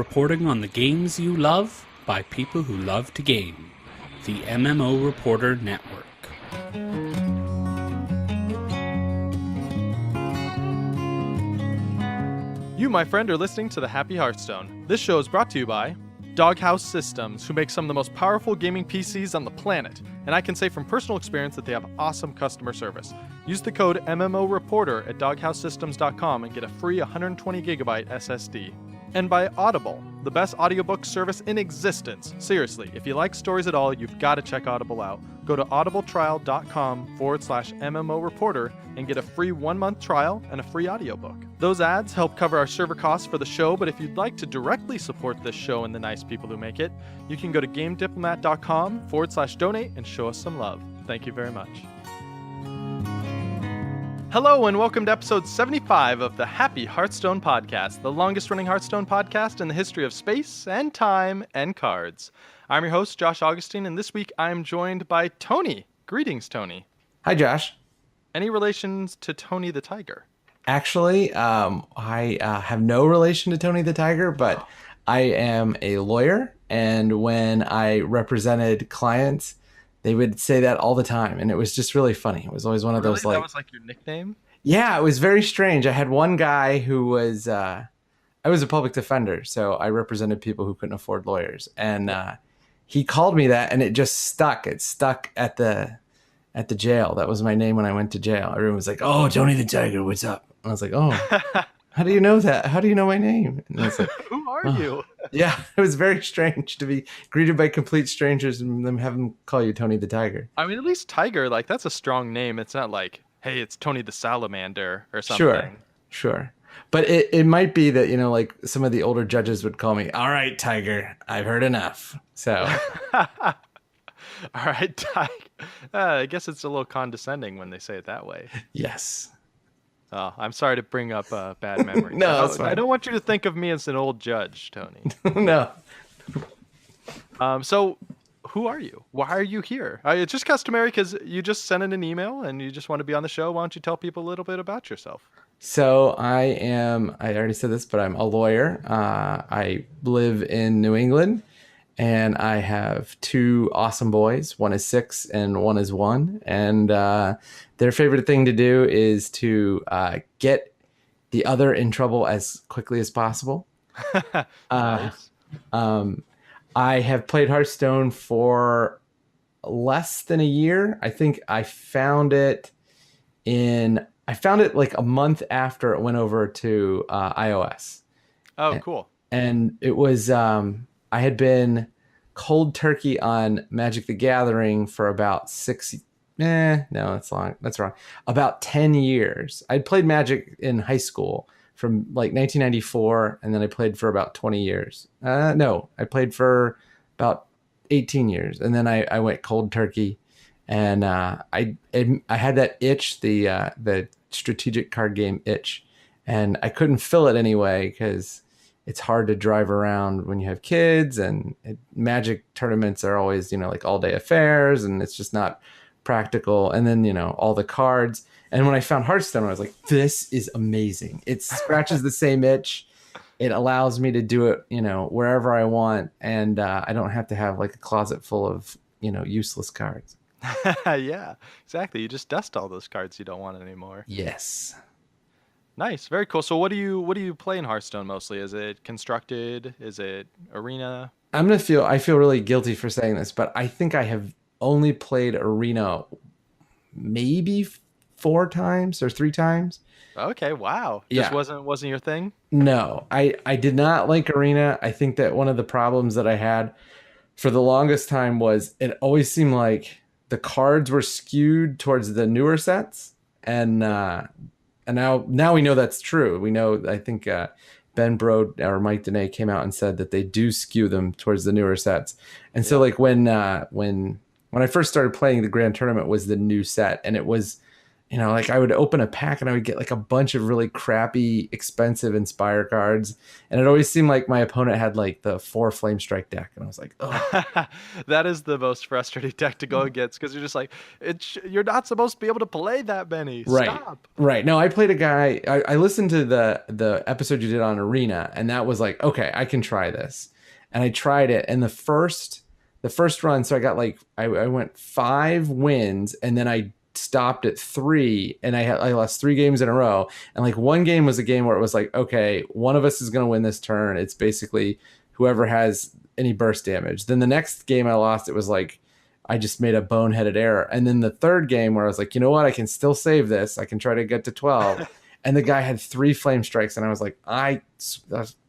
reporting on the games you love by people who love to game. The MMO Reporter Network. You, my friend, are listening to the Happy Hearthstone. This show is brought to you by Doghouse Systems, who make some of the most powerful gaming PCs on the planet. And I can say from personal experience that they have awesome customer service. Use the code MMOReporter at doghousesystems.com and get a free 120 gigabyte SSD. And by Audible, the best audiobook service in existence. Seriously, if you like stories at all, you've got to check Audible out. Go to audibletrial.com/MMOReporter and get a free 1-month trial and a free audiobook. Those ads help cover our server costs for the show, but if you'd like to directly support this show and the nice people who make it, you can go to gamediplomat.com/donate and show us some love. Thank you very much. Hello and welcome to episode 75 of the Happy Hearthstone Podcast, the longest running Hearthstone podcast in the history of space and time and cards. I'm your host, Josh Augustine, and this week I'm joined by Tony. Greetings, Tony. Hi, Josh. Any relations to Tony the Tiger? Actually, I have no relation to Tony the Tiger, but I am a lawyer, and when I represented clients, they would say that all the time, and it was just really funny. It was always one of those like... That was like your nickname? Yeah, it was very strange. I had one guy who was... I was a public defender, so I represented people who couldn't afford lawyers, and he called me that, and it just stuck. It stuck at the jail. That was my name when I went to jail. Everyone was like, "Oh, Tony the Tiger, what's up?" And I was like, "Oh, how do you know that? How do you know my name?" And I was like, "Who are you?" Yeah, it was very strange to be greeted by complete strangers and them have them call you Tony the Tiger. I mean, at least Tiger, like, that's a strong name. It's not like, hey, it's Tony the Salamander or something. Sure. But it might be that, like some of the older judges would call me, "All right, Tiger, I've heard enough." So. All right, Tiger. I guess it's a little condescending when they say it that way. Yes. Oh, I'm sorry to bring up bad memories. No, that's fine. I don't want you to think of me as an old judge, Tony. No. So, who are you? Why are you here? It's just customary because you just sent in an email and you just want to be on the show. Why don't you tell people a little bit about yourself? So I already said this, but I'm a lawyer. I live in New England. And I have 2 awesome boys. One is 6 and one is 1. And their favorite thing to do is to get the other in trouble as quickly as possible. Nice. I have played Hearthstone for less than a year. I think I found it like a month after it went over to iOS. Oh, cool. And it was... I had been cold turkey on Magic the Gathering for about that's wrong. About 10 years. I'd played Magic in high school from like 1994, and then I played for about 20 years. I played for about 18 years, and then I went cold turkey, and I had that itch, the strategic card game itch, and I couldn't fill it anyway because it's hard to drive around when you have kids, and Magic tournaments are always, like all-day affairs, and it's just not practical. And then, all the cards. And when I found Hearthstone, I was like, this is amazing. It scratches the same itch. It allows me to do it, wherever I want. And I don't have to have like a closet full of, useless cards. Yeah, exactly. You just dust all those cards you don't want anymore. Yes. Nice, very cool. So what do you play in Hearthstone mostly? Is it constructed? Is it arena? I feel really guilty for saying this, but I think I have only played arena maybe 4 times or 3 times. Okay, wow. Yeah. Just wasn't your thing? No, I did not like arena. I think that one of the problems that I had for the longest time was it always seemed like the cards were skewed towards the newer sets, and now we know that's true. We know, I think Ben Brode or Mike Dene came out and said that they do skew them towards the newer sets. And so like when I first started playing, the Grand Tournament was the new set, and it was you know, like I would open a pack and I would get like a bunch of really crappy, expensive Inspire cards. And it always seemed like my opponent had like the 4 Flame Strike deck. And I was like, oh, That is the most frustrating deck to go against because you're just like, you're not supposed to be able to play that many. right. Stop. Right. No, I played a guy. I listened to the episode you did on Arena, and that was like, okay, I can try this. And I tried it. And the first run, so I got like, I went 5 wins, and then I stopped at 3, and I lost 3 games in a row. And like one game was a game where it was like, okay, one of us is going to win this turn. It's basically whoever has any burst damage. Then the next game I lost, it was like I just made a boneheaded error. And then the third game where I was like, you know what, I can still save this. I can try to get to 12. And the guy had 3 Flame Strikes, and I was like, I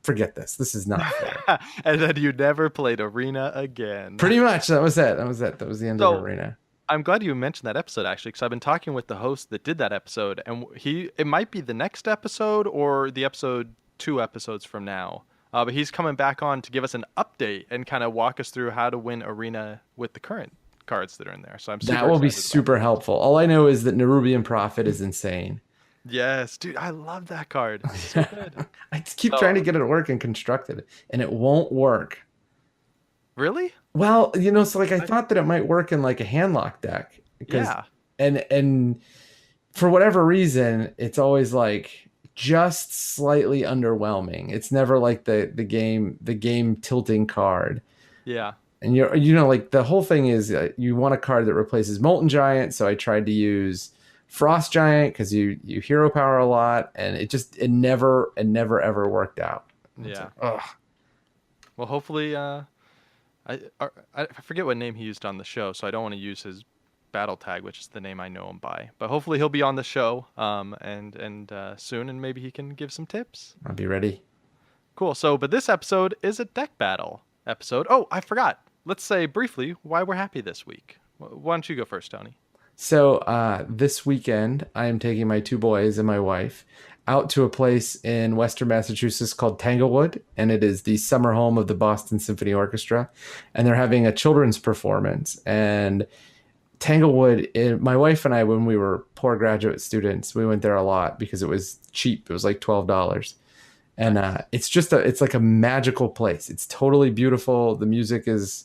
forget this. This is not fair. And then you never played Arena again. Pretty much, that was it. That was the end of Arena. I'm glad you mentioned that episode, actually, because I've been talking with the host that did that episode, and it might be the next episode or the episode 2 episodes from now. But he's coming back on to give us an update and kind of walk us through how to win Arena with the current cards that are in there. So that will be super helpful. All I know is that Nerubian Prophet is insane. Yes, dude, I love that card. It's so good. I keep trying to get it to work and construct it, and it won't work. Really? Well, you know, so like I thought that it might work in like a handlock deck. Yeah. And for whatever reason, it's always like just slightly underwhelming. It's never like the game tilting card. Yeah. And you know, like the whole thing is you want a card that replaces Molten Giant, so I tried to use Frost Giant because you hero power a lot, and it never ever worked out. Yeah. Like, well, hopefully, I forget what name he used on the show, so I don't want to use his battle tag, which is the name I know him by. But hopefully he'll be on the show and soon, and maybe he can give some tips. I'll be ready. Cool. So, but this episode is a deck battle episode. Oh, I forgot. Let's say briefly why we're happy this week. Why don't you go first, Tony? So this weekend, I am taking my 2 boys and my wife out to a place in Western Massachusetts called Tanglewood, and it is the summer home of the Boston Symphony Orchestra, and they're having a children's performance. And Tanglewood, my wife and I, when we were poor graduate students, we went there a lot because it was cheap. It was like $12. And it's like a magical place. It's totally beautiful. The music is,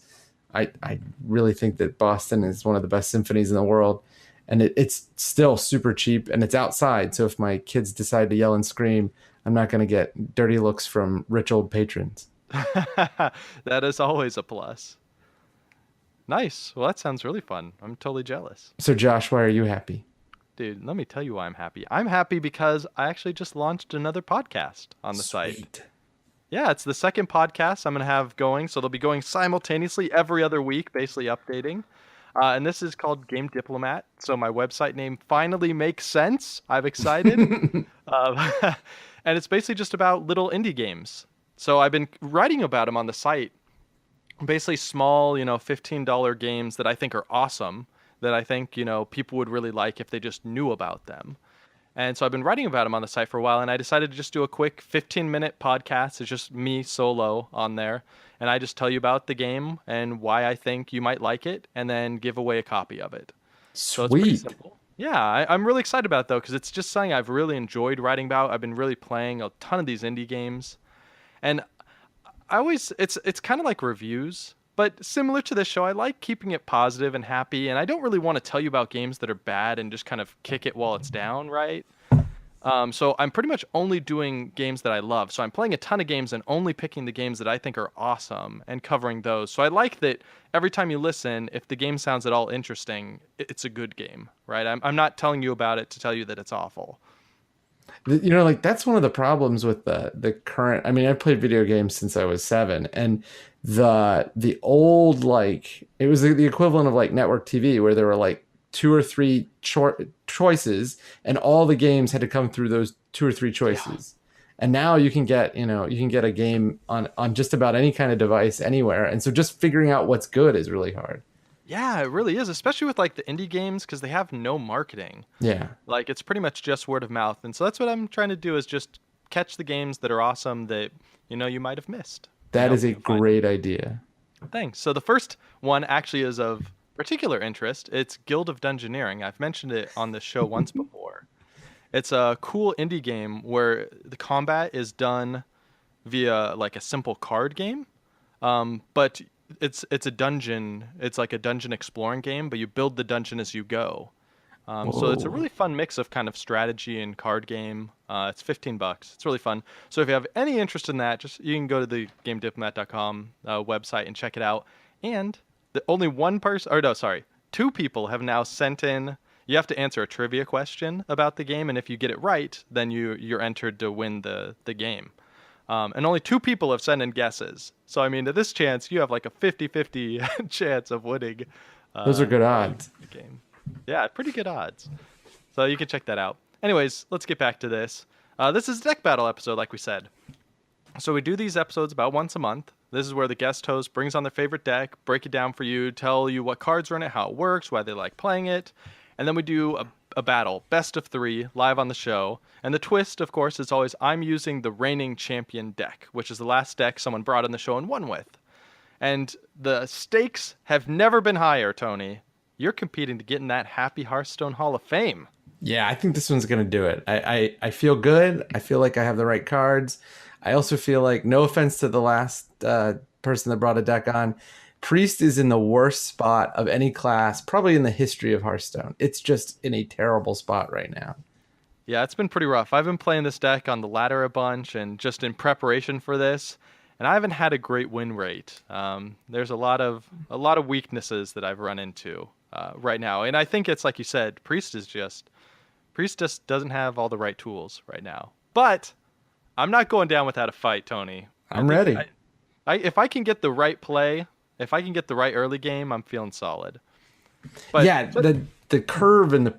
I really think that Boston is one of the best symphonies in the world. And it's still super cheap, and it's outside. So if my kids decide to yell and scream, I'm not going to get dirty looks from rich old patrons. That is always a plus. Nice. Well, that sounds really fun. I'm totally jealous. So Josh, why are you happy? Dude, let me tell you why I'm happy. I'm happy because I actually just launched another podcast on the Sweet. site. Yeah, it's the second podcast I'm going to have going. So they'll be going simultaneously every other week, basically updating. And this is called Game Diplomat. So my website name finally makes sense. I'm excited. And it's basically just about little indie games. So I've been writing about them on the site. Basically small, $15 games that I think are awesome, that I think, people would really like if they just knew about them. And so I've been writing about them on the site for a while, and I decided to just do a quick 15-minute podcast. It's just me solo on there. And I just tell you about the game and why I think you might like it, and then give away a copy of it. So it's pretty simple. Yeah, I'm really excited about it, though, because it's just something I've really enjoyed writing about. I've been really playing a ton of these indie games. And it's kind of like reviews, but similar to this show, I like keeping it positive and happy, and I don't really want to tell you about games that are bad and just kind of kick it while it's down, right? So I'm pretty much only doing games that I love. So I'm playing a ton of games and only picking the games that I think are awesome and covering those. So I like that every time you listen, if the game sounds at all interesting, it's a good game, right? I'm not telling you about it to tell you that it's awful. Like that's one of the problems with the current. I mean, I've played video games since I was 7, and the old, like, it was the equivalent of like network TV, where there were like 2 or 3 choices, and all the games had to come through those 2 or 3 choices. Yeah. And now you can get a game on just about any kind of device anywhere, and so just figuring out what's good is really hard. Yeah, it really is, especially with like the indie games, because they have no marketing. Yeah. Like, it's pretty much just word of mouth. And so that's what I'm trying to do, is just catch the games that are awesome that, you might have missed. That is a great idea. Thanks. So the first one actually is of particular interest. It's Guild of Dungeoneering. I've mentioned it on the show once before. It's a cool indie game where the combat is done via like a simple card game. But it's a dungeon. It's like a dungeon exploring game, but you build the dungeon as you go. So it's a Whoa. really fun mix of kind of strategy and card game. It's $15. It's really fun. So if you have any interest in that, just you can go to the GameDiplomat.com website and check it out. And only one person, or no, sorry, two people have now sent in. You have to answer a trivia question about the game, and if you get it right, then you're entered to win the game. And only two people have sent in guesses. So, I mean, at this chance, you have like a 50-50 chance of winning Those are good winning odds. the game. Yeah, pretty good odds. So you can check that out. Anyways, let's get back to this. This is a deck battle episode, like we said. So we do these episodes about once a month. This is where the guest host brings on their favorite deck, break it down for you, tell you what cards are in it, how it works, why they like playing it. And then we do a battle, best of 3, live on the show. And the twist, of course, is always I'm using the reigning champion deck, which is the last deck someone brought on the show and won with. And the stakes have never been higher, Tony. You're competing to get in that Happy Hearthstone Hall of Fame. Yeah, I think this one's gonna do it. I feel good. I feel like I have the right cards. I also feel like, no offense to the last person that brought a deck on, Priest is in the worst spot of any class, probably in the history of Hearthstone. It's just in a terrible spot right now. Yeah, it's been pretty rough. I've been playing this deck on the ladder a bunch and just in preparation for this, and I haven't had a great win rate. There's a lot of weaknesses that I've run into right now, and I think it's like you said, Priest just doesn't have all the right tools right now. But I'm not going down without a fight, Tony. I'm ready. If I can get the right play, if I can get the right early game, I'm feeling solid. But Yeah, the curve in the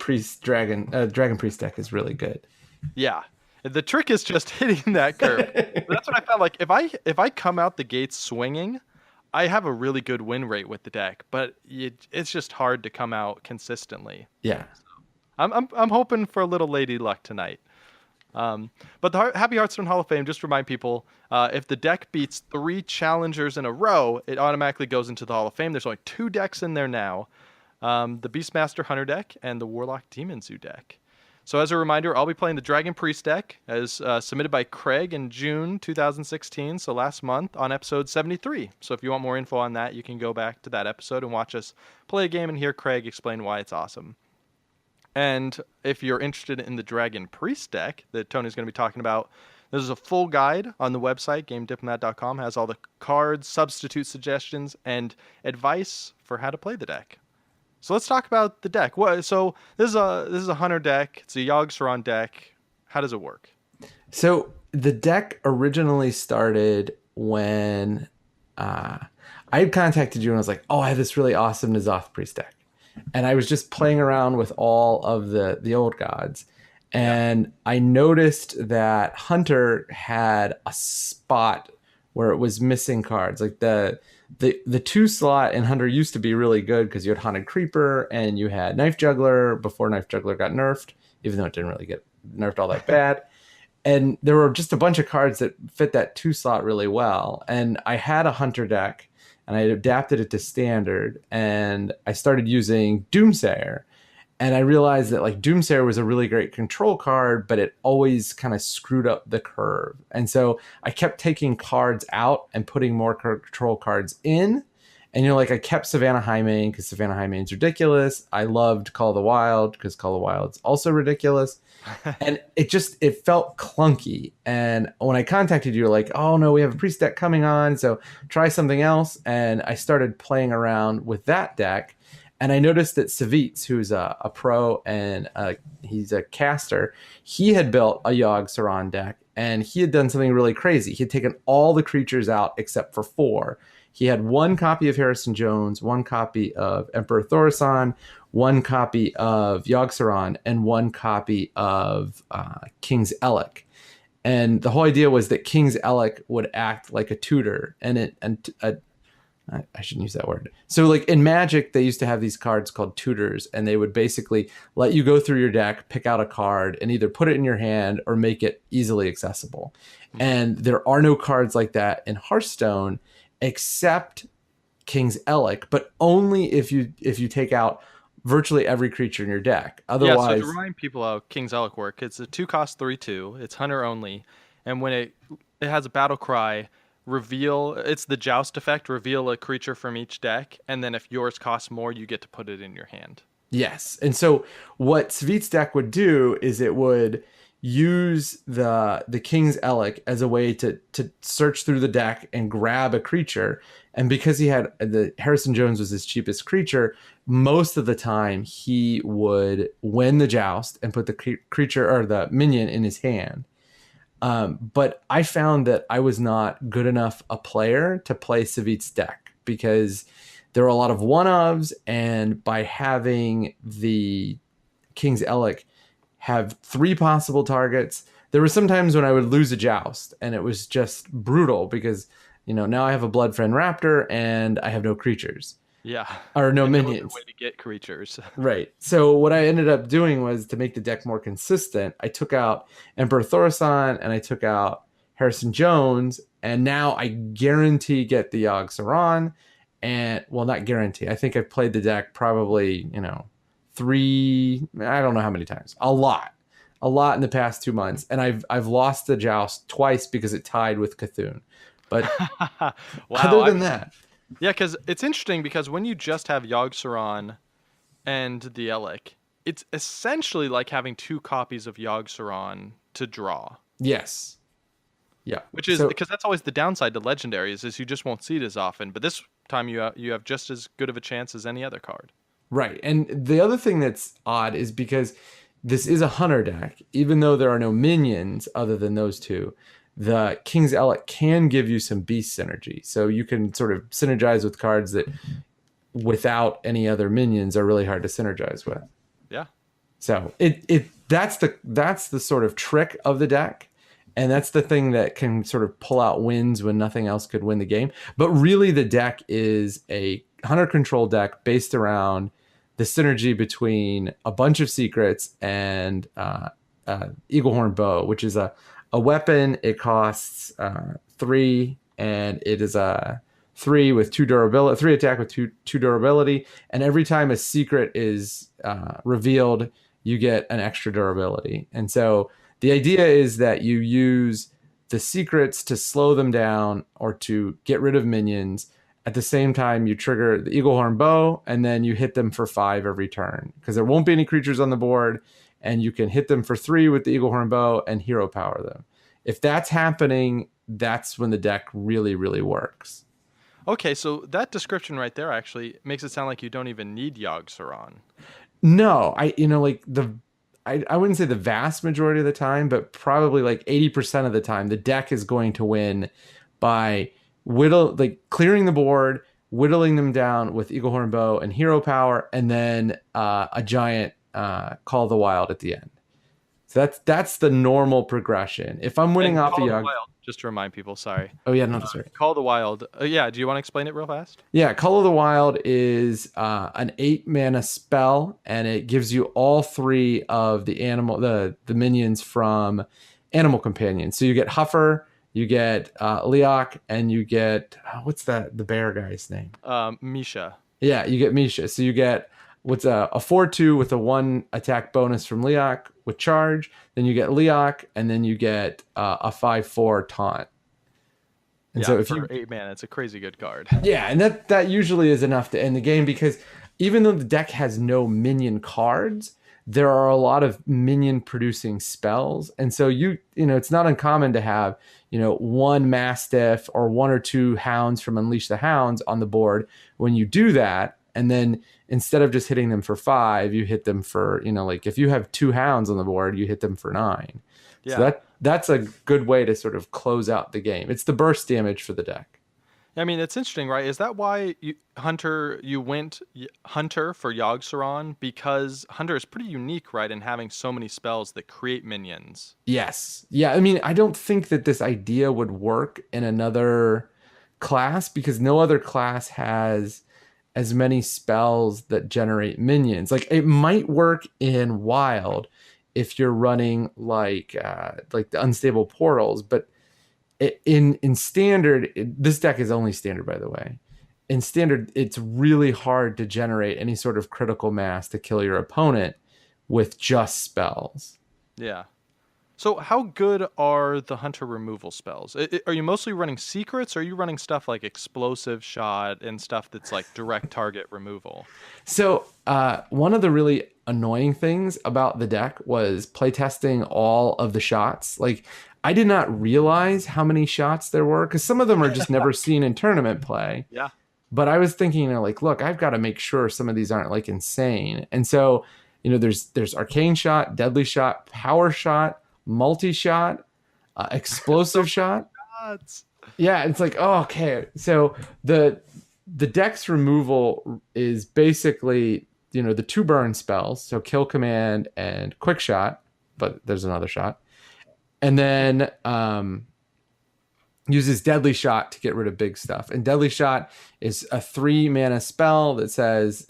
Dragon Priest deck is really good. yeah, the trick is just hitting that curve. That's what I found. Like if I come out the gates swinging, I have a really good win rate with the deck. But it's just hard to come out consistently. Yeah. I'm hoping for a little lady luck tonight. But the Happy Hearthstone Hall of Fame, just remind people, if the deck beats 3 challengers in a row, it automatically goes into the Hall of Fame. There's only 2 decks in there now, the Beastmaster Hunter deck and the Warlock Demon Zoo deck. So as a reminder, I'll be playing the Dragon Priest deck, as submitted by Craig in June 2016, so last month, on episode 73. So if you want more info on that, you can go back to that episode and watch us play a game and hear Craig explain why it's awesome. And if you're interested in the Dragon Priest deck that Tony's going to be talking about, there's a full guide on the website, GameDiplomat.com. Has all the cards, substitute suggestions, and advice for how to play the deck. So let's talk about the deck. So this is a Hunter deck. It's a Yogg-Saron deck. How does it work? So the deck originally started when I had contacted you and I was like, oh, I have this really awesome N'Zoth Priest deck. And I was just playing around with all of the old gods. And I noticed that Hunter had a spot where it was missing cards. Like the 2 slot in Hunter used to be really good because you had Haunted Creeper and you had Knife Juggler before Knife Juggler got nerfed, even though it didn't really get nerfed all that bad. And there were just a bunch of cards that fit that 2 slot really well. And I had a Hunter deck and I adapted it to standard and I started using Doomsayer. And I realized that like Doomsayer was a really great control card, but it always kind of screwed up the curve. And so I kept taking cards out and putting more control cards in. And, like I kept Savannah Highmane because Savannah Highmane's ridiculous. I loved Call of the Wild because Call of the Wild's also ridiculous. And it felt clunky. And when I contacted you, like, oh no, we have a priest deck coming on, so try something else. And I started playing around with that deck. And I noticed that Savitz, who's a pro and he's a caster, he had built a Yogg-Saron deck and he had done something really crazy. He had taken all the creatures out except for 4. He had 1 copy of Harrison Jones, 1 copy of Emperor Thaurissan, 1 copy of Yogg-Saron, and 1 copy of King's Elec. And the whole idea was that King's Elec would act like a tutor, I shouldn't use that word. So like in Magic, they used to have these cards called tutors, and they would basically let you go through your deck, pick out a card, and either put it in your hand or make it easily accessible. Mm-hmm. And there are no cards like that in Hearthstone except King's Elec, but only if you take out virtually every creature in your deck. Yeah, so to Otherwise, remind people how King's Relic work, it's a 2-cost 3/2. It's hunter only, and when it has a battle cry, reveal. It's the joust effect. Reveal a creature from each deck, and then if yours costs more, you get to put it in your hand. yes. And so what Svit's deck would do is it would use the King's Relic as a way to search through the deck and grab a creature. And because he had the Harrison Jones was his cheapest creature, most of the time he would win the joust and put the creature or the minion in his hand. But I found that I was not good enough a player to play Savit's deck because there are a lot of one-ofs, and by having the King's Relic have 3 possible targets, there were some times when I would lose a joust, and it was just brutal because, now I have a Bloodfen Raptor and I have no creatures. Yeah, Or no and no other minions. way to get creatures. Right. So what I ended up doing was to make the deck more consistent. I took out Emperor Thaurissan and I took out Harrison Jones, and now I guarantee get the Yogg-Saron. And well, not guarantee. I think I've played the deck probably, 3. I don't know how many times. A lot in the past 2 months, and I've lost the joust twice because it tied with Cthulhu. But Wow, other than that. Yeah, because it's interesting because when you just have Yogg-Saron and the Relic, it's essentially like having 2 copies of Yogg-Saron to draw. Yes. Yeah. Which is because that's always the downside to legendaries is you just won't see it as often. But this time you have just as good of a chance as any other card. Right. And the other thing that's odd is because this is a hunter deck, even though there are no minions other than those 2, the King's Relic can give you some beast synergy. So you can sort of synergize with cards that without any other minions are really hard to synergize with. Yeah. So that's the sort of trick of the deck. And that's the thing that can sort of pull out wins when nothing else could win the game. But really the deck is a hunter control deck based around the synergy between a bunch of secrets and Eaglehorn Bow, which is a weapon. It costs 3, and it is a 3 with 2 durability, 3 attack with 2 durability. And every time a secret is revealed, you get an extra durability. And so the idea is that you use the secrets to slow them down or to get rid of minions. At the same time, you trigger the Eaglehorn Bow, and then you hit them for 5 every turn because there won't be any creatures on the board, and you can hit them for 3 with the Eaglehorn Bow and hero power them. If that's happening, that's when the deck really, really works. Okay, so that description right there actually makes it sound like you don't even need Yogg-Saron. No, I wouldn't say the vast majority of the time, but probably like 80% of the time, the deck is going to win by clearing the board, whittling them down with Eaglehorn Bow and hero power, and then a giant Call of the Wild at the end. So that's the normal progression. If I'm winning off Call a of the Yogg, Wild, just to remind people, sorry. oh yeah, no, that's right. Call of the Wild. Yeah, do you want to explain it real fast? Yeah, Call of the Wild is an 8 mana spell, and it gives you all 3 of the minions from Animal Companion. So you get Huffer, you get Leok, and you get what's the bear guy's name? Misha. Yeah, you get Misha. So you get what's a 4/2 with a 1 attack bonus from Leok with charge. Then you get Leok, and then you get a 5/4 taunt. And so if for you 8 mana, it's a crazy good card. Yeah, and that usually is enough to end the game because even though the deck has no minion cards, there are a lot of minion producing spells. And so it's not uncommon to have, 1 Mastiff or 1 or 2 Hounds from Unleash the Hounds on the board. When you do that, and then instead of just hitting them for 5, you hit them for, if you have 2 Hounds on the board, you hit them for 9. Yeah. So that's a good way to sort of close out the game. It's the burst damage for the deck. I mean, it's interesting, right? Is that why you went Hunter for Yogg-Saron? Because Hunter is pretty unique, right, in having so many spells that create minions. Yes. Yeah, I mean, I don't think that this idea would work in another class because no other class has as many spells that generate minions. Like, it might work in Wild if you're running like the Unstable Portals, but in Standard, this deck is only Standard, by the way. in standard, it's really hard to generate any sort of critical mass to kill your opponent with just spells. Yeah. So how good are the hunter removal spells? Are you mostly running secrets, or are you running stuff like explosive shot and stuff that's like direct target removal? So one of the really annoying things about the deck was playtesting all of the shots. Like, I did not realize how many shots there were, because some of them are just never seen in tournament play. Yeah. But I was thinking, like, look, I've got to make sure some of these aren't like insane. And so, there's arcane shot, deadly shot, power shot, multi-shot, explosive shot. Shots. Yeah, it's like, oh, okay. So the dex removal is basically, the 2 burn spells, so kill command and quick shot, but there's another shot. And then uses deadly shot to get rid of big stuff. And deadly shot is a 3 mana spell that says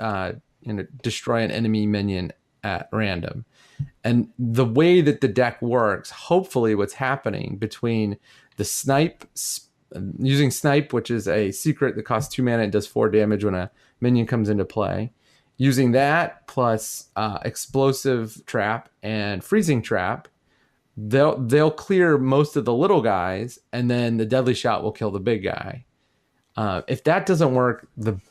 destroy an enemy minion at random. And the way that the deck works, hopefully what's happening between the using snipe, which is a secret that costs 2 mana and does 4 damage when a minion comes into play, using that plus explosive trap and freezing trap, they'll clear most of the little guys, and then the deadly shot will kill the big guy. If that doesn't work,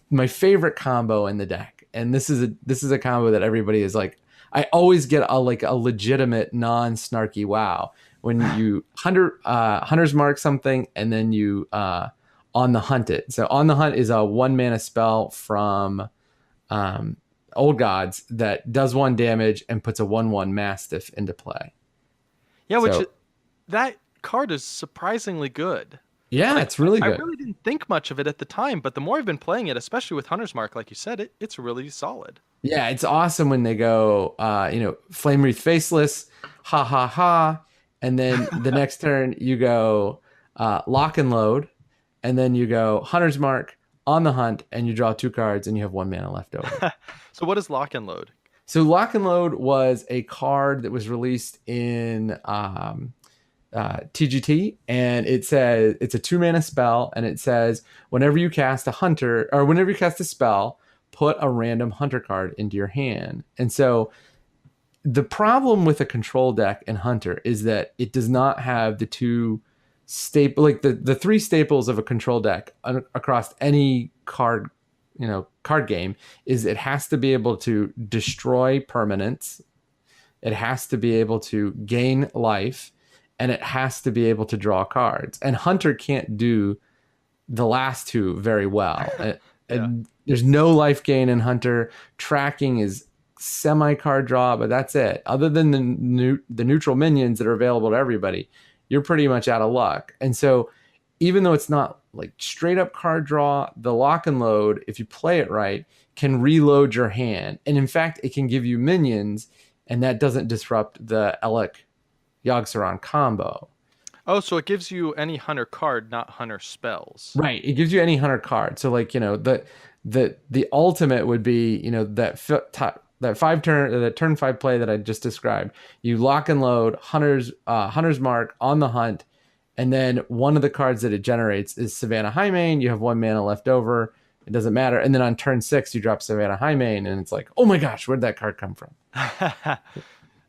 my favorite combo in the deck, and this is a combo that everybody is like, I always get a legitimate non-snarky wow when you hunter's mark something and then you on the hunt it. So on the hunt is a 1 mana spell from Old Gods that does 1 damage and puts a 1/1 Mastiff into play. Yeah, that card is surprisingly good. Yeah, it's really good. I really didn't think much of it at the time, but the more I've been playing it, especially with Hunter's Mark, like you said, it's really solid. Yeah, it's awesome when they go, Flame Wreath Faceless, ha ha ha, and then the next turn you go Lock and Load, and then you go Hunter's Mark, on the hunt, and you draw 2 cards, and you have 1 mana left over. So what is Lock and Load? So Lock and Load was a card that was released in TGT, and it says it's a 2 mana spell, and it says whenever you cast a spell, put a random hunter card into your hand. And so the problem with a control deck in Hunter is that it does not have the 2 staple, like the 3 staples of a control deck across any card game. Is it has to be able to destroy permanents, it has to be able to gain life, and it has to be able to draw cards. And Hunter can't do the last 2 very well. And there's no life gain in Hunter. Tracking is semi-card draw, but that's it. Other than the neutral minions that are available to everybody, you're pretty much out of luck. And so even though it's not like straight up card draw, the Lock and Load, if you play it right, can reload your hand. And in fact, it can give you minions, and that doesn't disrupt the Elec Yogg-Saron combo. Oh, so it gives you any hunter card, not hunter spells. Right. It gives you any hunter card. So like, the ultimate would be, that turn 5 play that I just described. You Lock and Load, Hunter's Mark, on the hunt, and then one of the cards that it generates is Savannah Highmane. You have 1 mana left over. It doesn't matter. And then on turn 6, you drop Savannah Highmane, and it's like, oh my gosh, where'd that card come from?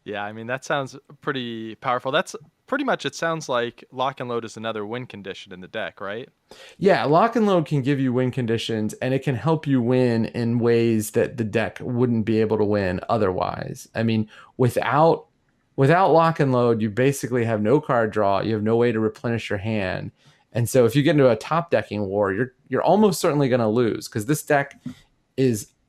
Yeah, I mean, that sounds pretty powerful. That's pretty much, it sounds like Lock and Load is another win condition in the deck, right? Yeah, Lock and Load can give you win conditions, and it can help you win in ways that the deck wouldn't be able to win otherwise. I mean, without Lock and Load, you basically have no card draw. You have no way to replenish your hand. And so if you get into a top decking war, you're almost certainly going to lose, because this deck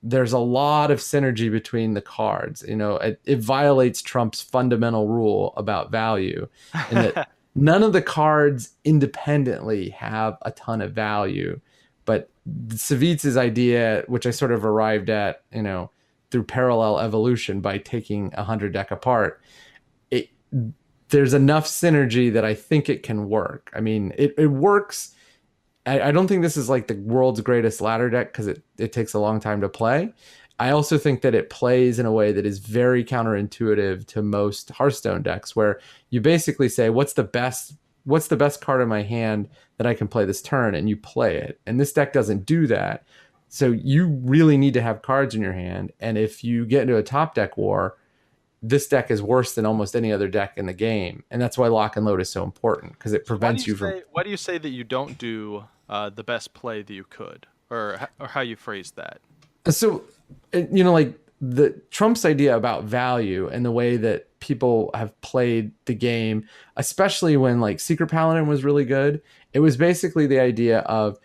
there's a lot of synergy between the cards. It violates Trump's fundamental rule about value, in that none of the cards independently have a ton of value. But Savitz's idea, which I sort of arrived at, through parallel evolution by taking 100 deck apart, there's enough synergy that I think it can work. I mean, it works. I don't think this is like the world's greatest ladder deck, because it takes a long time to play. I also think that it plays in a way that is very counterintuitive to most Hearthstone decks, where you basically say, what's the best what's the best card in my hand that I can play this turn, and you play it. And this deck doesn't do that. So you really need to have cards in your hand. And if you get into a top deck war, this deck is worse than almost any other deck in the game. And that's why lock and load is so important, because it prevents you from. Why do you say that you don't do the best play that you could, or how you phrase that? So, like the Trump's idea about value and the way that people have played the game, especially when like Secret Paladin was really good, it was basically the idea of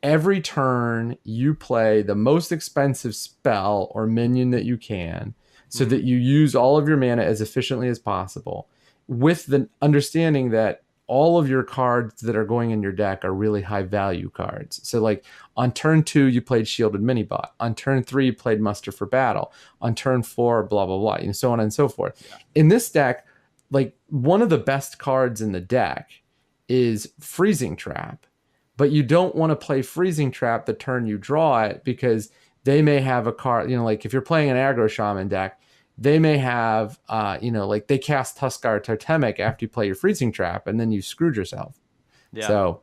every turn you play the most expensive spell or minion that you can, so that you use all of your mana as efficiently as possible, with the understanding that all of your cards that are going in your deck are really high value cards. So like on turn 2, you played Shielded Minibot. On turn 3, you played Muster for Battle. On turn 4, blah, blah, blah, and so on and so forth. Yeah. In this deck, like one of the best cards in the deck is Freezing Trap, but you don't want to play Freezing Trap the turn you draw it, because they may have a card, like if you're playing an aggro shaman deck, they may have, like they cast Tuskar Totemic after you play your Freezing Trap, and then you screwed yourself. Yeah. So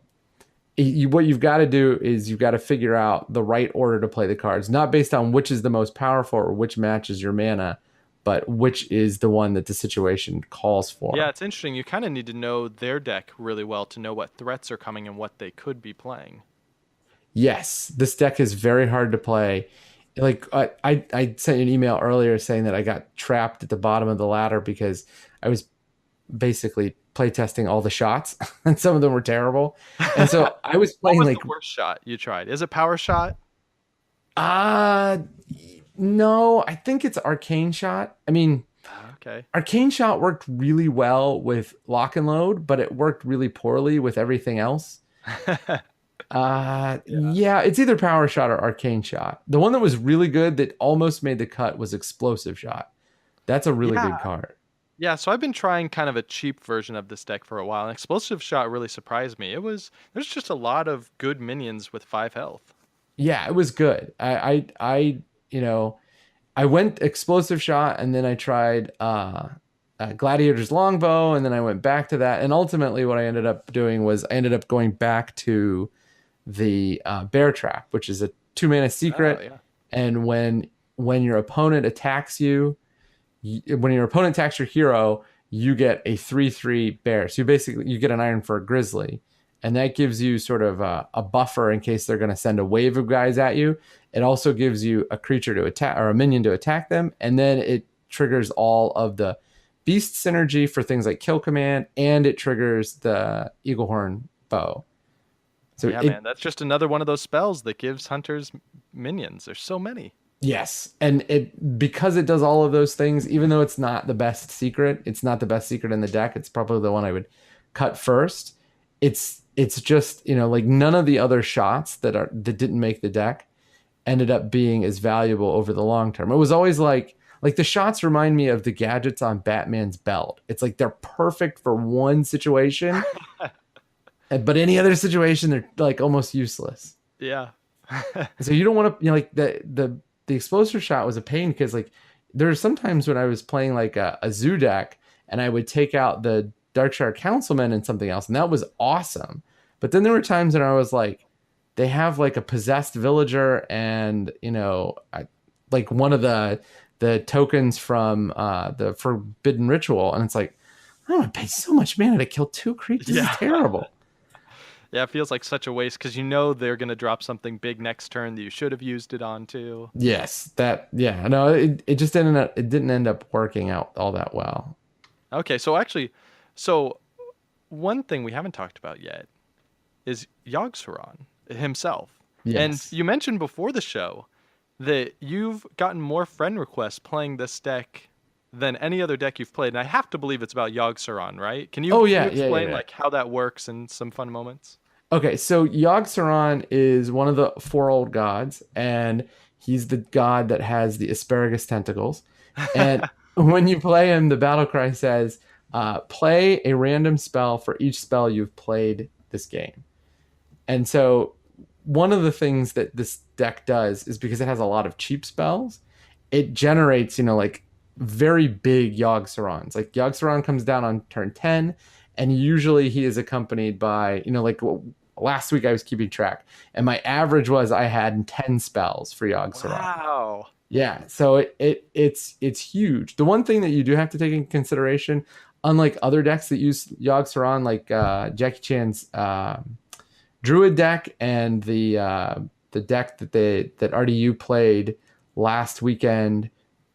what you've got to do is you've got to figure out the right order to play the cards, not based on which is the most powerful or which matches your mana, but which is the one that the situation calls for. Yeah, it's interesting. You kind of need to know their deck really well to know what threats are coming and what they could be playing. Yes, this deck is very hard to play. Like I sent you an email earlier saying that I got trapped at the bottom of the ladder because I was basically playtesting all the shots, and some of them were terrible. And so I was playing what was the worst shot you tried? Is it Power Shot? No, I think it's Arcane Shot. I mean, okay. Arcane Shot worked really well with lock and load, but it worked really poorly with everything else. Yeah, it's either Power Shot or Arcane Shot. The one that was really good that almost made the cut was Explosive Shot. That's a really good card. Yeah, so I've been trying kind of a cheap version of this deck for a while, and Explosive Shot really surprised me. There's just a lot of good minions with 5 health. Yeah, it was good. I went Explosive Shot, and then I tried Gladiator's Longbow, and then I went back to that. And ultimately what I ended up doing was I ended up going back to the Bear Trap, which is a 2-mana secret. Oh, yeah. And when your opponent attacks you, when your opponent attacks your hero, you get a 3/3 bear. So you get an Iron for a Grizzly. And that gives you sort of a buffer in case they're going to send a wave of guys at you. It also gives you a creature to attack, or a minion to attack them. And then it triggers all of the beast synergy for things like Kill Command, and it triggers the Eaglehorn Bow. So yeah, man, that's just another one of those spells that gives hunters minions. There's so many. Yes, and because it does all of those things, even though it's not the best secret, it's not the best secret in the deck. It's probably the one I would cut first. It's just, like none of the other shots that didn't make the deck ended up being as valuable over the long term. It was always like the shots remind me of the gadgets on Batman's belt. It's like they're perfect for one situation, but any other situation they're like almost useless. Yeah. So you don't want to, like the Explosive Shot was a pain, because like there are sometimes when I was playing like a zoo deck, and I would take out the Darkshire Councilman and something else, and that was awesome. But then there were times when I was like, they have like a possessed villager, and like one of the tokens from the Forbidden Ritual, and it's like, I don't want to pay so much mana to kill 2 creatures. This is terrible. Yeah, it feels like such a waste, because they're going to drop something big next turn that you should have used it on too. Yes, it just didn't end up working out all that well. Okay, so one thing we haven't talked about yet is Yogg-Saron himself. Yes. And you mentioned before the show that you've gotten more friend requests playing this deck than any other deck you've played. And I have to believe it's about Yogg-Saron, right? Can you explain like how that works and some fun moments? Okay, so Yogg-Saron is one of the 4 old gods, and he's the god that has the asparagus tentacles. And when you play him, the battle cry says, play a random spell for each spell you've played this game. And so one of the things that this deck does is, because it has a lot of cheap spells, it generates, like very big Yogg-Sarons. Like Yogg-Saron comes down on turn 10, And usually he is accompanied by, like last week I was keeping track, and my average was I had 10 spells for Yogg-Saron. Wow. Yeah, so it's huge. The one thing that you do have to take into consideration, unlike other decks that use Yogg-Saron, like Jackie Chan's Druid deck and the deck that RDU played last weekend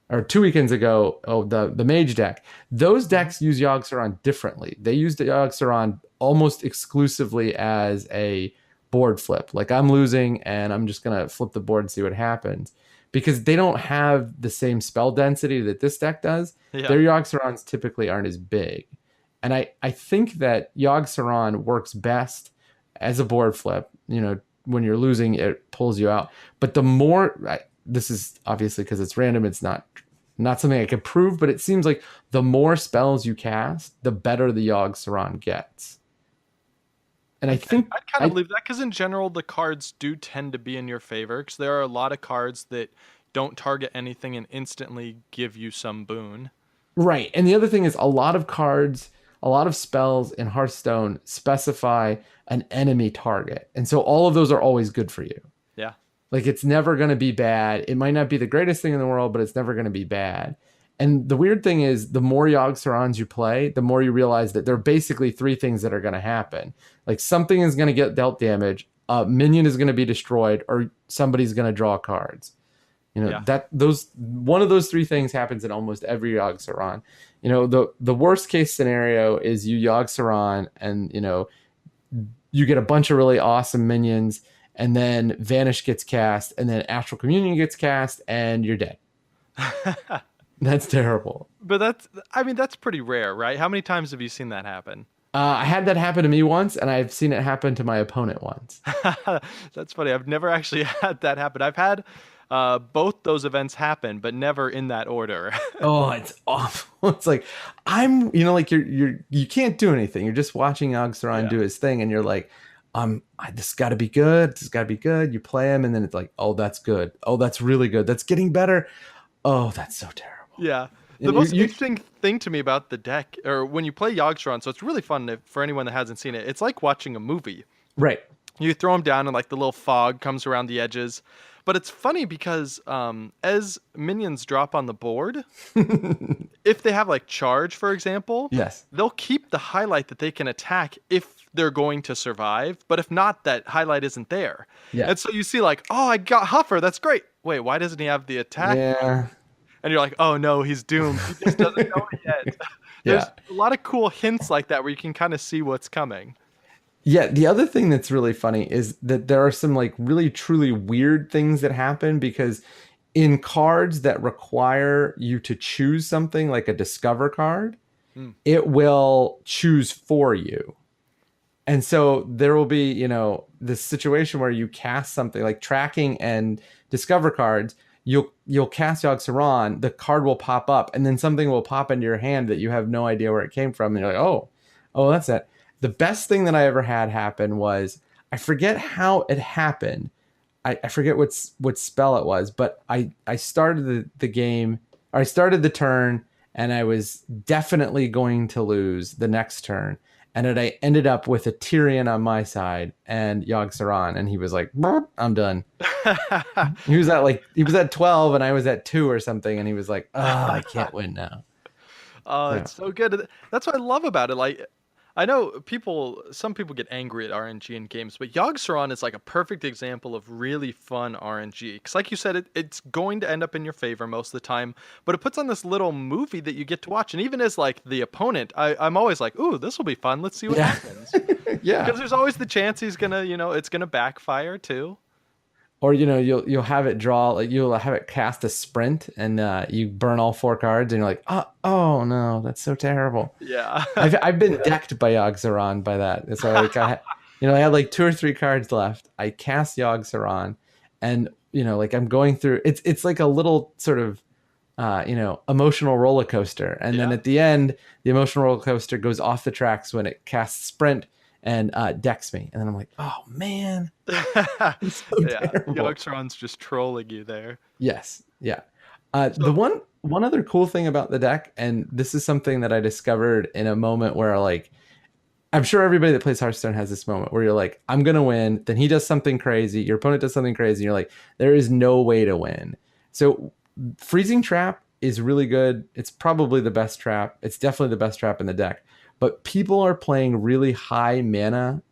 or 2 weekends ago, the Mage deck, those decks use Yogg-Saron differently. They use the Yogg-Saron almost exclusively as a board flip. Like, I'm losing and I'm just gonna flip the board and see what happens, because they don't have the same spell density that this deck does. Yeah. Their Yogg-Sarons typically aren't as big. And I think that Yogg-Saron works best as a board flip. When you're losing, it pulls you out. But the more, this is obviously because it's random, it's not something I can prove, but it seems like the more spells you cast, the better the Yogg-Saron gets. And I think I'd kind of believe that, because in general, the cards do tend to be in your favor, because there are a lot of cards that don't target anything and instantly give you some boon. Right. And the other thing is, a lot of spells in Hearthstone specify an enemy target. And so all of those are always good for you. Yeah. Like, it's never going to be bad. It might not be the greatest thing in the world, but it's never going to be bad. And the weird thing is, the more Yogg-Sarons you play, the more you realize that there are basically three things that are going to happen. Like, something is going to get dealt damage, a minion is going to be destroyed, or somebody's going to draw cards. One of those three things happens in almost every Yogg-Saron. The worst case scenario is you Yogg-Saron and you get a bunch of really awesome minions, and then Vanish gets cast, and then Astral Communion gets cast, and you're dead. That's terrible. But that's pretty rare, right? How many times have you seen that happen? I had that happen to me once, and I've seen it happen to my opponent once. That's funny. I've never actually had that happen. I've had both those events happen, but never in that order. Oh, it's awful. It's like, you can't do anything. You're just watching Yogg-Saron do his thing, and you're like, this got to be good. This got to be good. You play him, and then it's like, oh, that's good. Oh, that's really good. That's getting better. Oh, that's so terrible. Yeah. The most interesting thing to me about the deck, or when you play Yogg-Saron, so it's really fun for anyone that hasn't seen it, it's like watching a movie. Right. You throw them down and like the little fog comes around the edges. But it's funny because as minions drop on the board, if they have like charge, for example, yes, they'll keep the highlight that they can attack if they're going to survive. But if not, that highlight isn't there. Yeah. And so you see like, oh, I got Huffer. That's great. Wait, why doesn't he have the attack? Yeah. And you're like, oh no, he's doomed. He just doesn't know it yet. There's a lot of cool hints like that where you can kind of see what's coming. Yeah, the other thing that's really funny is that there are some like really truly weird things that happen, because in cards that require you to choose something, like a discover card, it will choose for you. And so there will be, this situation where you cast something like tracking and discover cards. You'll cast Yogg-Saron, the card will pop up, and then something will pop into your hand that you have no idea where it came from. And you're like, oh, that's it. The best thing that I ever had happen was, I forget how it happened. I forget what spell it was, but I started the game, or I started the turn, and I was definitely going to lose the next turn. And then I ended up with a Tyrion on my side and Yogg-Saron, and he was like, I'm done. He was at 12 and I was at 2 or something, and he was like, oh, I can't win now. Oh, it's so good. That's what I love about it. Like, I know some people get angry at RNG in games, but Yogg-Saron is like a perfect example of really fun RNG. Because like you said, it's going to end up in your favor most of the time, but it puts on this little movie that you get to watch. And even as like the opponent, I'm always like, ooh, this will be fun. Let's see what happens. Yeah. Because there's always the chance he's going to, it's going to backfire too. Or, you'll have it draw, like you'll have it cast a sprint, and you burn all 4 cards, and you're like, oh no, that's so terrible. Yeah. I've been decked by Yogg-Saron by that. So like I had like 2 or 3 cards left. I cast Yogg-Saron, and like I'm going through. It's like a little sort of emotional roller coaster, and then at the end, the emotional roller coaster goes off the tracks when it casts sprint and decks me, and then I'm like, oh man. It's so terrible. Yogg-Saron's just trolling you there. Yes. Yeah. The one other cool thing about the deck, and this is something that I discovered in a moment where like I'm sure everybody that plays Hearthstone has this moment where you're like, I'm gonna win. Then he does something crazy. Your opponent does something crazy. And you're like, there is no way to win. So Freezing Trap is really good. It's probably the best trap. It's definitely the best trap in the deck. But people are playing really high mana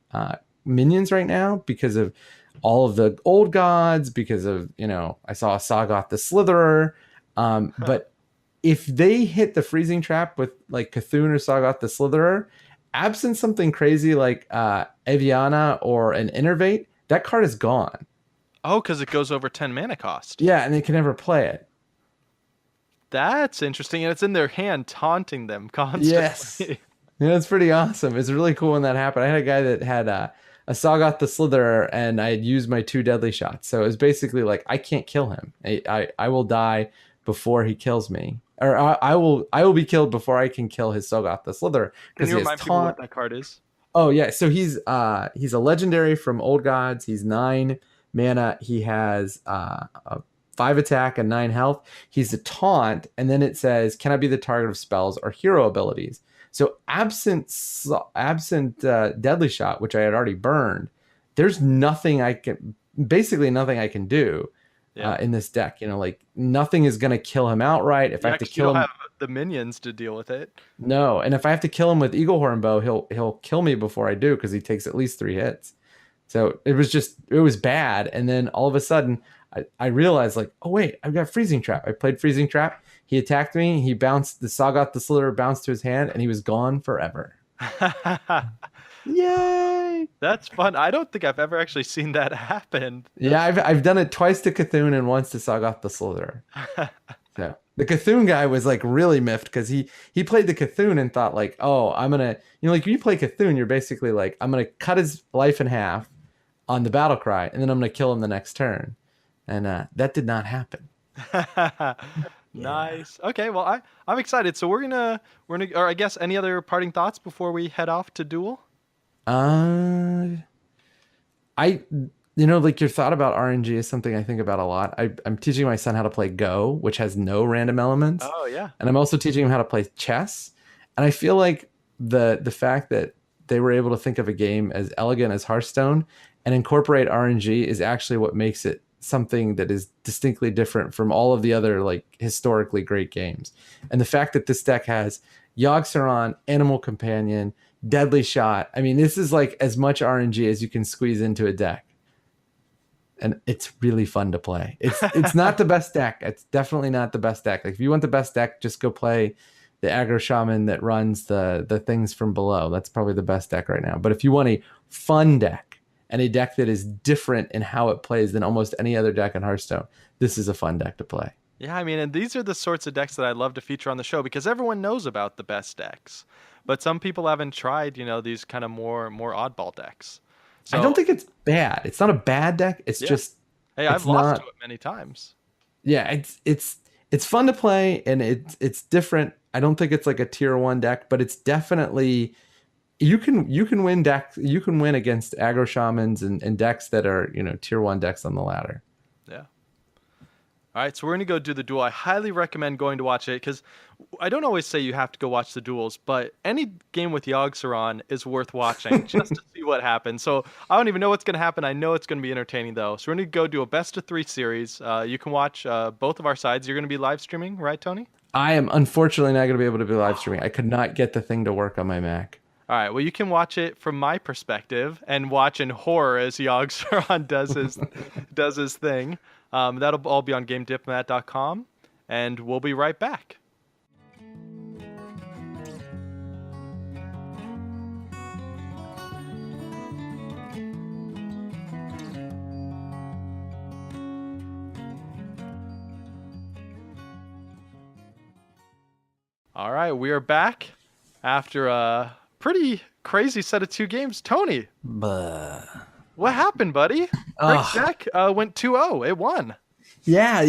minions right now because of all of the old gods, because of, I saw Sagoth the Slitherer. But if they hit the Freezing Trap with like Cthulhu or Sagoth the Slitherer, absent something crazy like Eviana or an Innervate, that card is gone. Oh, because it goes over 10 mana cost. Yeah, and they can never play it. That's interesting, and it's in their hand taunting them constantly. Yes. Yeah, it's pretty awesome. It's really cool when that happened. I had a guy that had a Sagoth the Slitherer, and I had used my 2 deadly shots. So it was basically like, I can't kill him. I will die before he kills me. Or I will be killed before I can kill his Sagoth the Slitherer. Can you remind people what that card is? Oh yeah, so he's a legendary from Old Gods. He's 9 mana. He has 5 attack and 9 health. He's a taunt, and then it says, "Can I be the target of spells or hero abilities?" So absent Deadly Shot, which I had already burned, there's nothing I can do in this deck. Like nothing is going to kill him outright. If I have to kill him, have the minions to deal with it. No, and if I have to kill him with Eagle Horn Bow, he'll kill me before I do because he takes at least 3 hits. So it was bad. And then all of a sudden, I realized like, oh wait, I've got Freezing Trap. I played Freezing Trap. He attacked me. He bounced the Sagoth the Slitherer bounced to his hand, and he was gone forever. Yay! That's fun. I don't think I've ever actually seen that happen. Yeah, I've done it twice to Cthulhu and once to Sagoth the Slitherer. So the Cthulhu guy was like really miffed because he played the Cthulhu and thought like, oh, I'm gonna, like when you play Cthulhu, you're basically like, I'm gonna cut his life in half on the battle cry, and then I'm gonna kill him the next turn, and that did not happen. Nice. Okay, well I'm excited. So we're gonna or I guess any other parting thoughts before we head off to Duel? Like your thought about RNG is something I think about a lot. I'm teaching my son how to play Go, which has no random elements. Oh yeah. And I'm also teaching him how to play chess. And I feel like the fact that they were able to think of a game as elegant as Hearthstone and incorporate RNG is actually what makes it something that is distinctly different from all of the other like historically great games. And the fact that this deck has Yogg-Saron, Animal Companion, Deadly Shot. I mean, this is like as much RNG as you can squeeze into a deck. And it's really fun to play. It's not the best deck. It's definitely not the best deck. Like if you want the best deck, just go play the aggro shaman that runs the things from below. That's probably the best deck right now. But if you want a fun deck and a deck that is different in how it plays than almost any other deck in Hearthstone, this is a fun deck to play. Yeah, I mean, and these are the sorts of decks that I'd love to feature on the show because everyone knows about the best decks. But some people haven't tried, these kind of more oddball decks. So, I don't think it's bad. It's not a bad deck. It's just I've lost to it many times. Yeah, it's fun to play and it's different. I don't think it's like a tier 1 deck, but it's definitely you can win against aggro shamans and decks that are, tier 1 decks on the ladder. Yeah. All right, so we're going to go do the duel. I highly recommend going to watch it because I don't always say you have to go watch the duels, but any game with Yogg-Saron is worth watching just to see what happens. So I don't even know what's going to happen. I know it's going to be entertaining, though. So we're going to go do a best-of-3 series. You can watch both of our sides. You're going to be live streaming, right, Tony? I am unfortunately not going to be able to be live streaming. I could not get the thing to work on my Mac. All right, well, you can watch it from my perspective and watch in horror as Yogg-Saron does his thing. That'll all be on GameDiplomat.com, and we'll be right back. All right, we are back after a pretty crazy set of 2 games. Tony, what happened, buddy? Greg's deck went 2-0. It won. Yeah,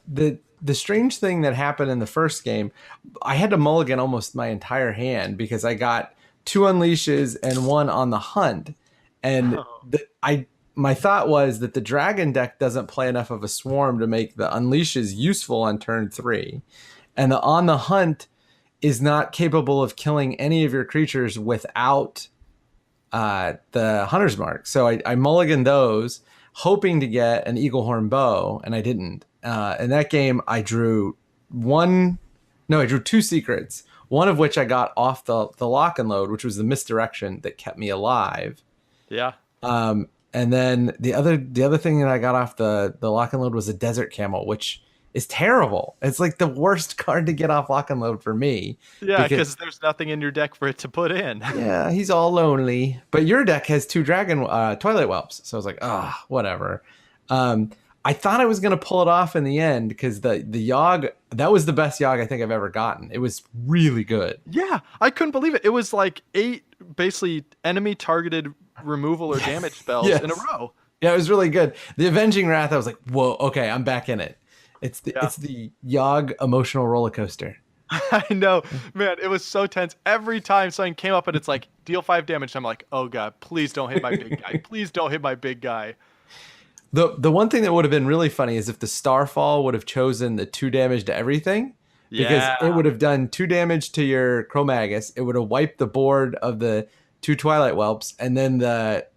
the strange thing that happened in the first game, I had to mulligan almost my entire hand because I got 2 unleashes and 1 on the hunt. And my thought was that the dragon deck doesn't play enough of a swarm to make the unleashes useful on turn 3. And the on the hunt is not capable of killing any of your creatures without the Hunter's Mark. So I mulliganed those, hoping to get an Eaglehorn bow, and I didn't. In that game, I drew two secrets, one of which I got off the lock and load, which was the misdirection that kept me alive. Yeah. And then the other thing that I got off the lock and load was a Desert Camel, which is terrible. It's like the worst card to get off lock and load for me. Yeah, because there's nothing in your deck for it to put in. Yeah, he's all lonely. But your deck has 2 Dragon Twilight Whelps, so I was like, whatever. I thought I was gonna pull it off in the end because the Yogg, that was the best Yogg I think I've ever gotten. It was really good. Yeah, I couldn't believe it. It was like 8 basically enemy targeted removal or damage spells in a row. Yeah, it was really good. The Avenging Wrath, I was like, whoa, okay, I'm back in it. It's the Yogg emotional roller coaster. I know, man. It was so tense. Every time something came up and it's like, deal 5 damage, I'm like, oh god, please don't hit my big guy. Please don't hit my big guy. The one thing that would have been really funny is if the Starfall would have chosen the 2 damage to everything. Because it would have done 2 damage to your Chromagus. It would have wiped the board of the 2 Twilight Whelps, and then the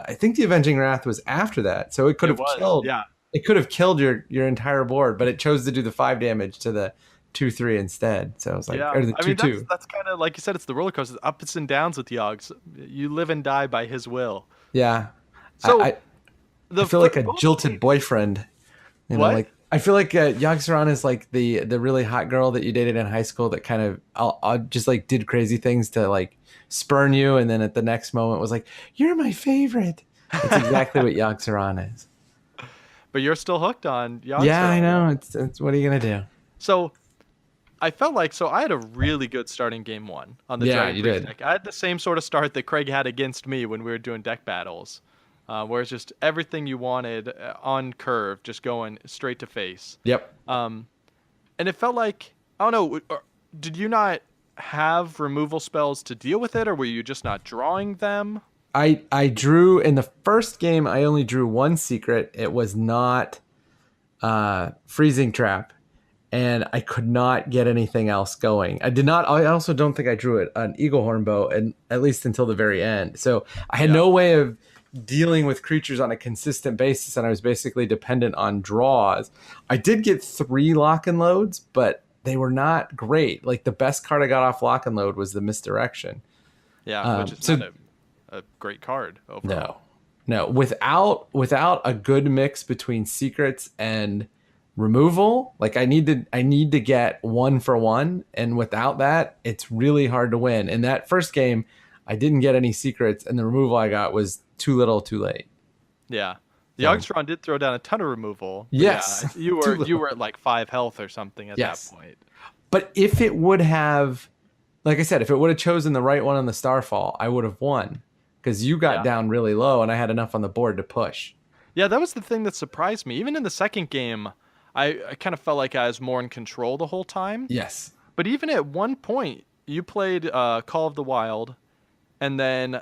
I think the Avenging Wrath was after that. So it could have killed. Yeah. It could have killed your entire board, but it chose to do the 5 damage to the 2/3 instead. So I was like, or the 2/2. That's kind of like you said. It's the roller coaster, ups and downs with Yoggs. You live and die by his will. Yeah. So I feel like a jilted boyfriend. You know, like I feel like Yogg-Saron is like the really hot girl that you dated in high school that kind of I'll just like did crazy things to like spurn you, and then at the next moment was like, "You're my favorite." That's exactly what Yogg-Saron is. But you're still hooked on Yogg-Saron. Yeah, I know. It's what are you gonna do? So I felt like I had a really good starting game 1 on the Dragon Priest deck. I had the same sort of start that Craig had against me when we were doing deck battles, where it's just everything you wanted on curve, just going straight to face. Yep. And it felt like, I don't know, did you not have removal spells to deal with it, or were you just not drawing them? I drew in the first game. I only drew 1 secret. It was not Freezing Trap, and I could not get anything else going. I also don't think I drew an Eaglehorn bow, and at least until the very end. So I had no way of dealing with creatures on a consistent basis, and I was basically dependent on draws. I did get 3 lock and loads, but they were not great. Like the best card I got off lock and load was the Misdirection. Yeah, which is not a great card overall. No. Without a good mix between secrets and removal, like I need to get 1 for 1, and without that, it's really hard to win. In that first game, I didn't get any secrets, and the removal I got was too little, too late. Yeah. The Yogg-Saron did throw down a ton of removal. Yes. Yeah, you were at like 5 health or something at that point. But if it would have, like I said, if it would have chosen the right one on the Starfall, I would have won. Because you got down really low, and I had enough on the board to push. Yeah, that was the thing that surprised me. Even in the second game, I kind of felt like I was more in control the whole time. Yes. But even at one point, you played Call of the Wild, and then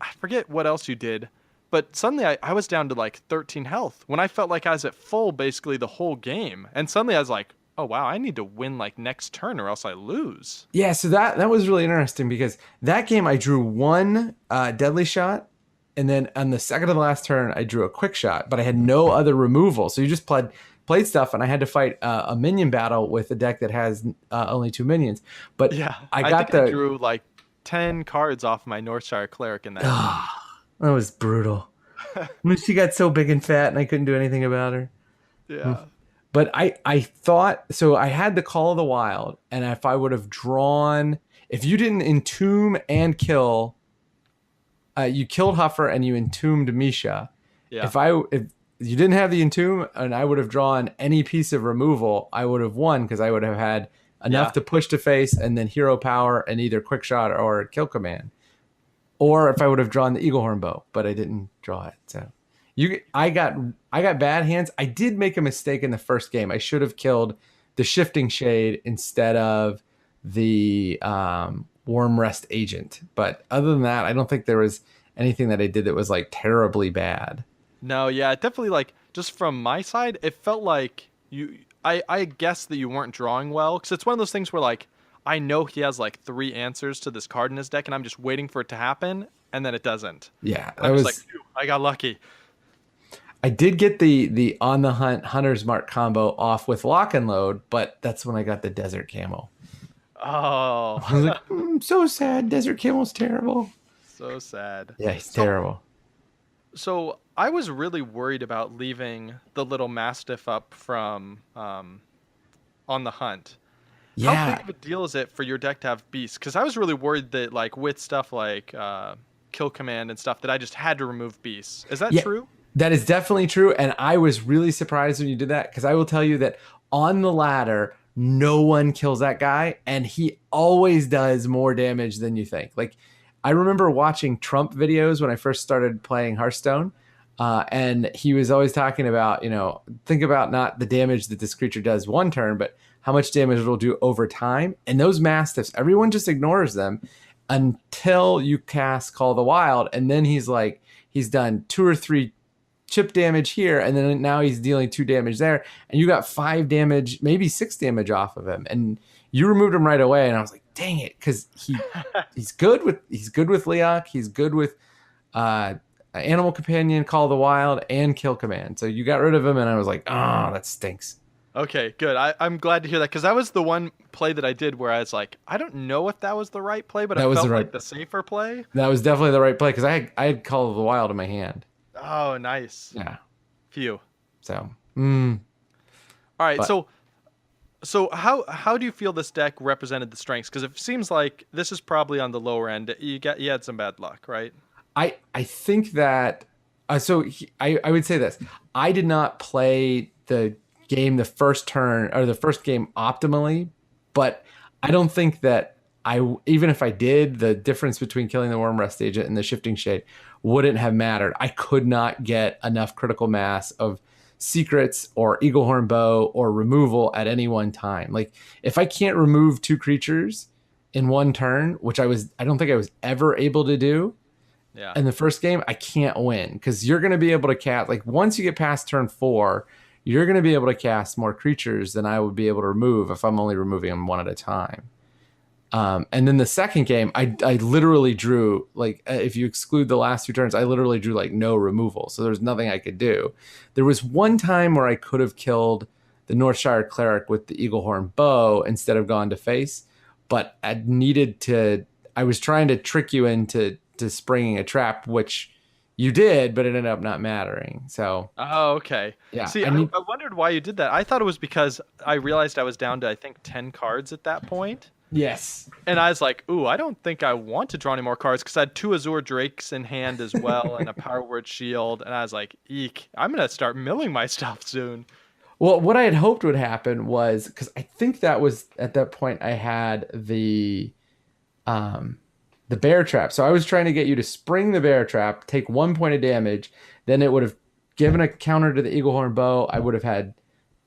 I forget what else you did. But suddenly I was down to like 13 health when I felt like I was at full basically the whole game. And suddenly I was like, oh, wow, I need to win like next turn or else I lose. Yeah, so that was really interesting because that game I drew 1 deadly shot, and then on the second to the last turn I drew a quick shot, but I had no other removal. So you just played stuff, and I had to fight a minion battle with a deck that has only 2 minions. But yeah, I drew like 10 cards off my Northshire Cleric in that. That was brutal. She got so big and fat, and I couldn't do anything about her. Yeah. But I thought, so I had the Call of the Wild, and if I would have drawn, if you didn't entomb and kill, you killed Huffer and you entombed Misha. Yeah. If you didn't have the entomb and I would have drawn any piece of removal, I would have won because I would have had enough to push to face and then hero power and either quick shot or kill command. Or if I would have drawn the Eaglehorn bow, but I didn't draw it. So I got bad hands. I did make a mistake in the first game. I should have killed the Shifting Shade instead of the Warm Rest Agent. But other than that, I don't think there was anything that I did that was like terribly bad. No, yeah, definitely. Like just from my side, it felt like I guessed that you weren't drawing well because it's one of those things where like I know he has like 3 answers to this card in his deck, and I'm just waiting for it to happen, and then it doesn't. Yeah, And that I'm just like, was. "Phew, I got lucky." I did get the on the hunt Hunter's Mark combo off with lock and load, but that's when I got the desert camo. Oh, I was like, so sad. Desert camo's terrible. so sad. Yeah, he's So, terrible. so I was really worried about leaving the little Mastiff up from on the hunt. How big Yeah, of a deal is it for your deck to have beasts? Because I was really worried that like with stuff like kill command and stuff that I just had to remove beasts. Is that yeah, true? that is definitely true. And I was really surprised when you did that because I will tell you that on the ladder, no one kills that guy, and he always does more damage than you think. Like, I remember watching Trump videos when I first started playing Hearthstone, and he was always talking about, think about not the damage that this creature does one turn, but how much damage it'll do over time. And those Mastiffs, everyone just ignores them until you cast Call of the Wild, and then he's done 2 or 3 chip damage here, and then now he's dealing 2 damage there, and you got 5 damage, maybe 6 damage off of him, and you removed him right away. And I was like, dang it, because he's good with Leok, he's good with Animal Companion, Call of the Wild, and Kill Command. So you got rid of him, and I was like, oh, that stinks. Okay, good. I'm glad to hear that because that was the one play that I did where I was like, I don't know if that was the right play, but That it was felt the right. like the safer play. That was definitely the right play because I had Call of the Wild in my hand. Oh, nice. Yeah. Phew. So. All right, But so how do you feel this deck represented the strengths? Because it seems like this is probably on the lower end. You had some bad luck, right? I think that I would say this. I did not play the game the first turn or the first game optimally, but I don't think that even if I did, the difference between killing the Worm Rust Agent and the Shifting Shade wouldn't have mattered. I could not get enough critical mass of secrets or Eaglehorn Bow or removal at any one time. Like, if I can't remove 2 creatures in one turn, which I don't think I was ever able to do Yeah. in the first game, I can't win because you're going to be able to cast, like, once you get past turn 4, you're going to be able to cast more creatures than I would be able to remove if I'm only removing them one at a time. And then the second game, I literally drew, like, if you exclude the last 2 turns, I literally drew like no removal. So there was nothing I could do. There was one time where I could have killed the Northshire Cleric with the Eaglehorn Bow instead of gone to face, but I was trying to trick you into springing a trap, which you did, but it ended up not mattering. So, Oh, okay. yeah, See, I wondered why you did that. I thought it was because I realized I was down to, I think, 10 cards at that point. yes. And I was like, ooh, I don't think I want to draw any more cards because I had 2 Azure Drakes in hand as well and a Power Word Shield. And I was like, eek, I'm going to start milling my stuff soon. Well, what I had hoped would happen was, because I think that was at that point I had the bear trap. So I was trying to get you to spring the bear trap, take 1 point of damage, then it would have given a counter to the Eaglehorn Bow. I would have had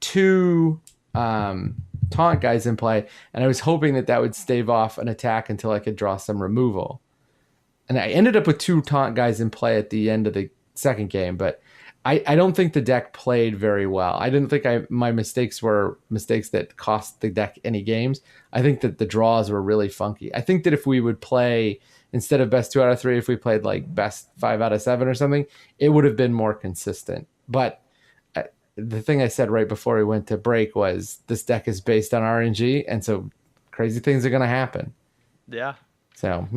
2 taunt guys in play, and I was hoping that would stave off an attack until I could draw some removal. And I ended up with 2 taunt guys in play at the end of the second game, but I don't think the deck played very well. I didn't think my mistakes were mistakes that cost the deck any games. I think that the draws were really funky. I think that if we would play, instead of best 2 out of 3, if we played like best 5 out of 7 or something, it would have been more consistent. But the thing I said right before we went to break was this deck is based on RNG, and so crazy things are going to happen. Yeah. So,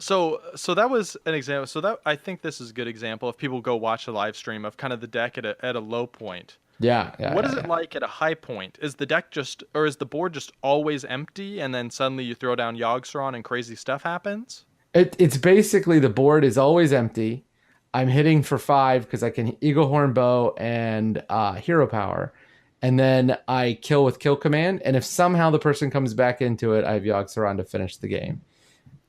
So that was an example. So that, I think this is a good example if people go watch a live stream of kind of the deck at a low point. yeah. What is it like at a high point? Is the deck is the board just always empty and then suddenly you throw down Yogg-Saron and crazy stuff happens? It's basically the board is always empty. I'm hitting for 5 because I can Eaglehorn Bow and Hero Power. And then I kill with Kill Command. And if somehow the person comes back into it, I have Yogg-Saron to finish the game.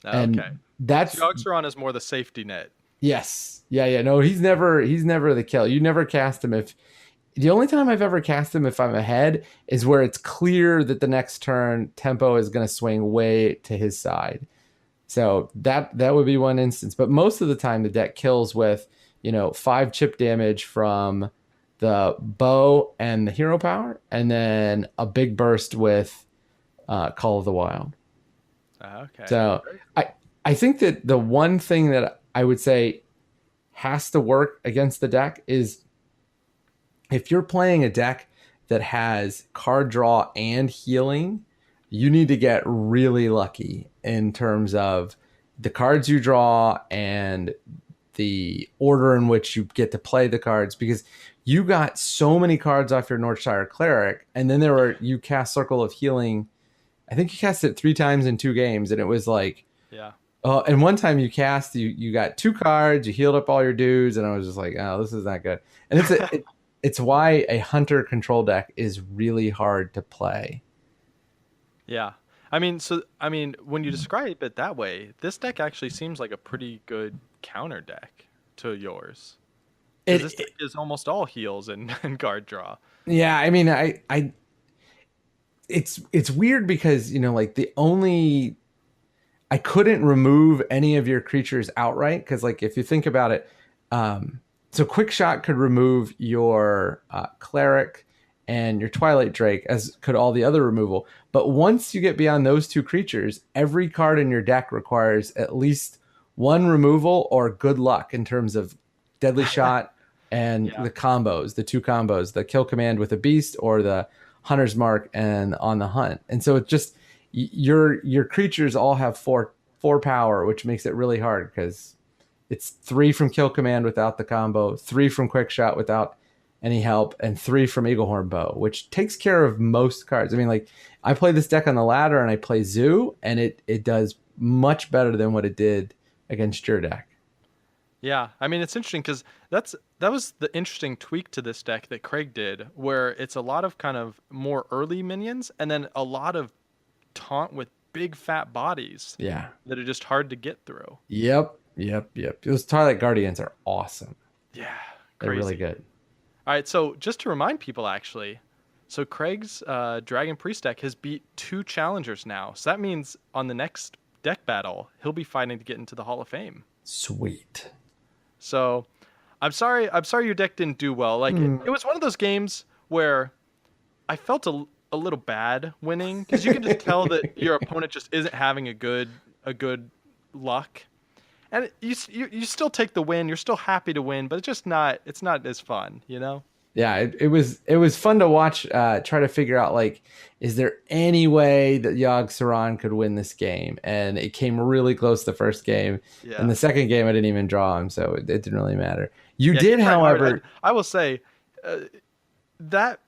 And Okay. that's Yogg-Saron is more the safety net. yes. Yeah. No, he's never the kill. You never cast him if the only time I've ever cast him if I'm ahead is where it's clear that the next turn tempo is going to swing way to his side. So that would be one instance. But most of the time the deck kills with, 5 chip damage from the bow and the hero power, and then a big burst with Call of the Wild. Okay. So I think that the one thing that I would say has to work against the deck is if you're playing a deck that has card draw and healing, you need to get really lucky in terms of the cards you draw and the order in which you get to play the cards, because you got so many cards off your Northshire Cleric, and then you cast Circle of Healing. I think you cast it 3 times in 2 games, and it was like, Yeah. oh, and one time you got 2 cards, you healed up all your dudes, and I was just like, oh, this is not good. And it's why a Hunter control deck is really hard to play. Yeah. When you describe it that way, this deck actually seems like a pretty good counter deck to yours. Because this deck is almost all heals and, and card draw. Yeah, I mean, it's weird because, like I couldn't remove any of your creatures outright, because like if you think about it, so Quick Shot could remove your Cleric and your Twilight Drake, as could all the other removal. But once you get beyond those 2 creatures, every card in your deck requires at least 1 removal or good luck in terms of Deadly Shot and the combos, the 2 combos, the Kill Command with a Beast or the Hunter's Mark and On the Hunt. And so it just, your creatures all have 4 power, which makes it really hard because it's 3 from Kill Command without the combo, 3 from Quick Shot without any help, and 3 from Eaglehorn Bow, which takes care of most cards. I mean, like, I play this deck on the ladder and I play Zoo, and it does much better than what it did against your deck. Yeah, I mean, it's interesting because that was the interesting tweak to this deck that Craig did, where it's a lot of kind of more early minions and then a lot of taunt with big fat bodies. Yeah. That are just hard to get through. Yep. Those Twilight Guardians are awesome. Yeah, they're crazy. really good. All right, so just to remind people, actually, so Craig's Dragon Priest deck has beat 2 challengers now. So that means on the next deck battle, he'll be fighting to get into the Hall of Fame. Sweet. So I'm sorry your deck didn't do well. Like, it was one of those games where I felt a little bad winning, because you can just tell that your opponent just isn't having a good luck. And you still take the win. You're still happy to win, but it's not as fun, Yeah, it was fun to watch. Try to figure out, like, is there any way that Yogg-Saron could win this game? And it came really close the first game. Yeah. And the second game, I didn't even draw him, so it didn't really matter. You did, however. I will say that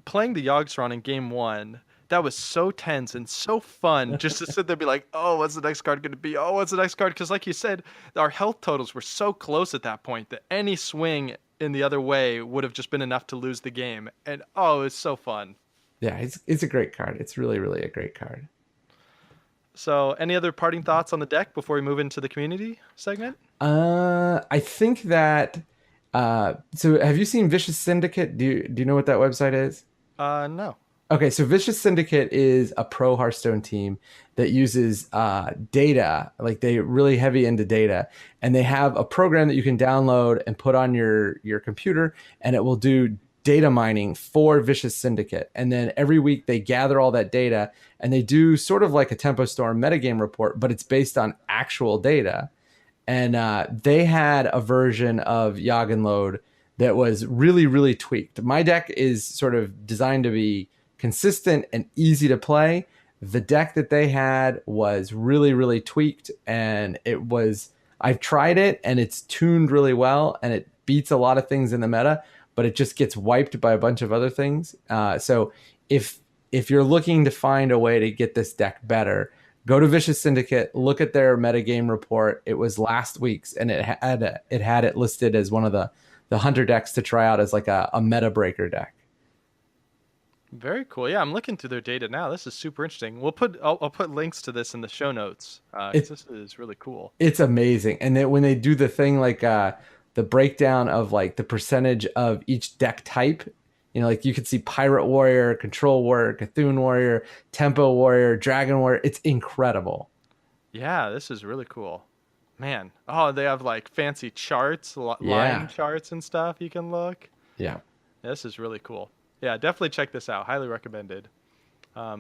playing the Yogg-Saron in game 1. That was so tense and so fun just to sit there and be like, oh, what's the next card going to be? Oh, what's the next card? Because like you said, our health totals were so close at that point that any swing in the other way would have just been enough to lose the game. And oh, it's so fun. Yeah, it's a great card. It's really, really a great card. So any other parting thoughts on the deck before we move into the community segment? I think that, so have you seen Vicious Syndicate? Do you know what that website is? No. Okay, so Vicious Syndicate is a pro Hearthstone team that uses data, like they're really heavy into data, and they have a program that you can download and put on your computer, and it will do data mining for Vicious Syndicate. And then every week they gather all that data, and they do sort of like a Tempo Storm metagame report, but it's based on actual data. And they had a version of Yogg and Load that was really, really tweaked. My deck is sort of designed to be consistent and easy to play. The deck that they had was really, really tweaked, and I've tried it, and it's tuned really well, and it beats a lot of things in the meta, but it just gets wiped by a bunch of other things. So if you're looking to find a way to get this deck better, go to Vicious Syndicate, look at their metagame report. It was last week's, and it had it listed as one of the Hunter decks to try out as like a meta breaker deck. Very cool. Yeah, I'm looking through their data now. This is super interesting. I'll put links to this in the show notes. This is really cool. It's amazing. And then when they do the thing like the breakdown of like the percentage of each deck type, like you could see Pirate Warrior, Control Warrior, Cthulhu Warrior, Tempo Warrior, Dragon Warrior. It's incredible. Yeah, this is really cool. Man. Oh, they have like fancy charts, line charts and stuff you can look. Yeah. This is really cool. Yeah, definitely check this out. Highly recommended. All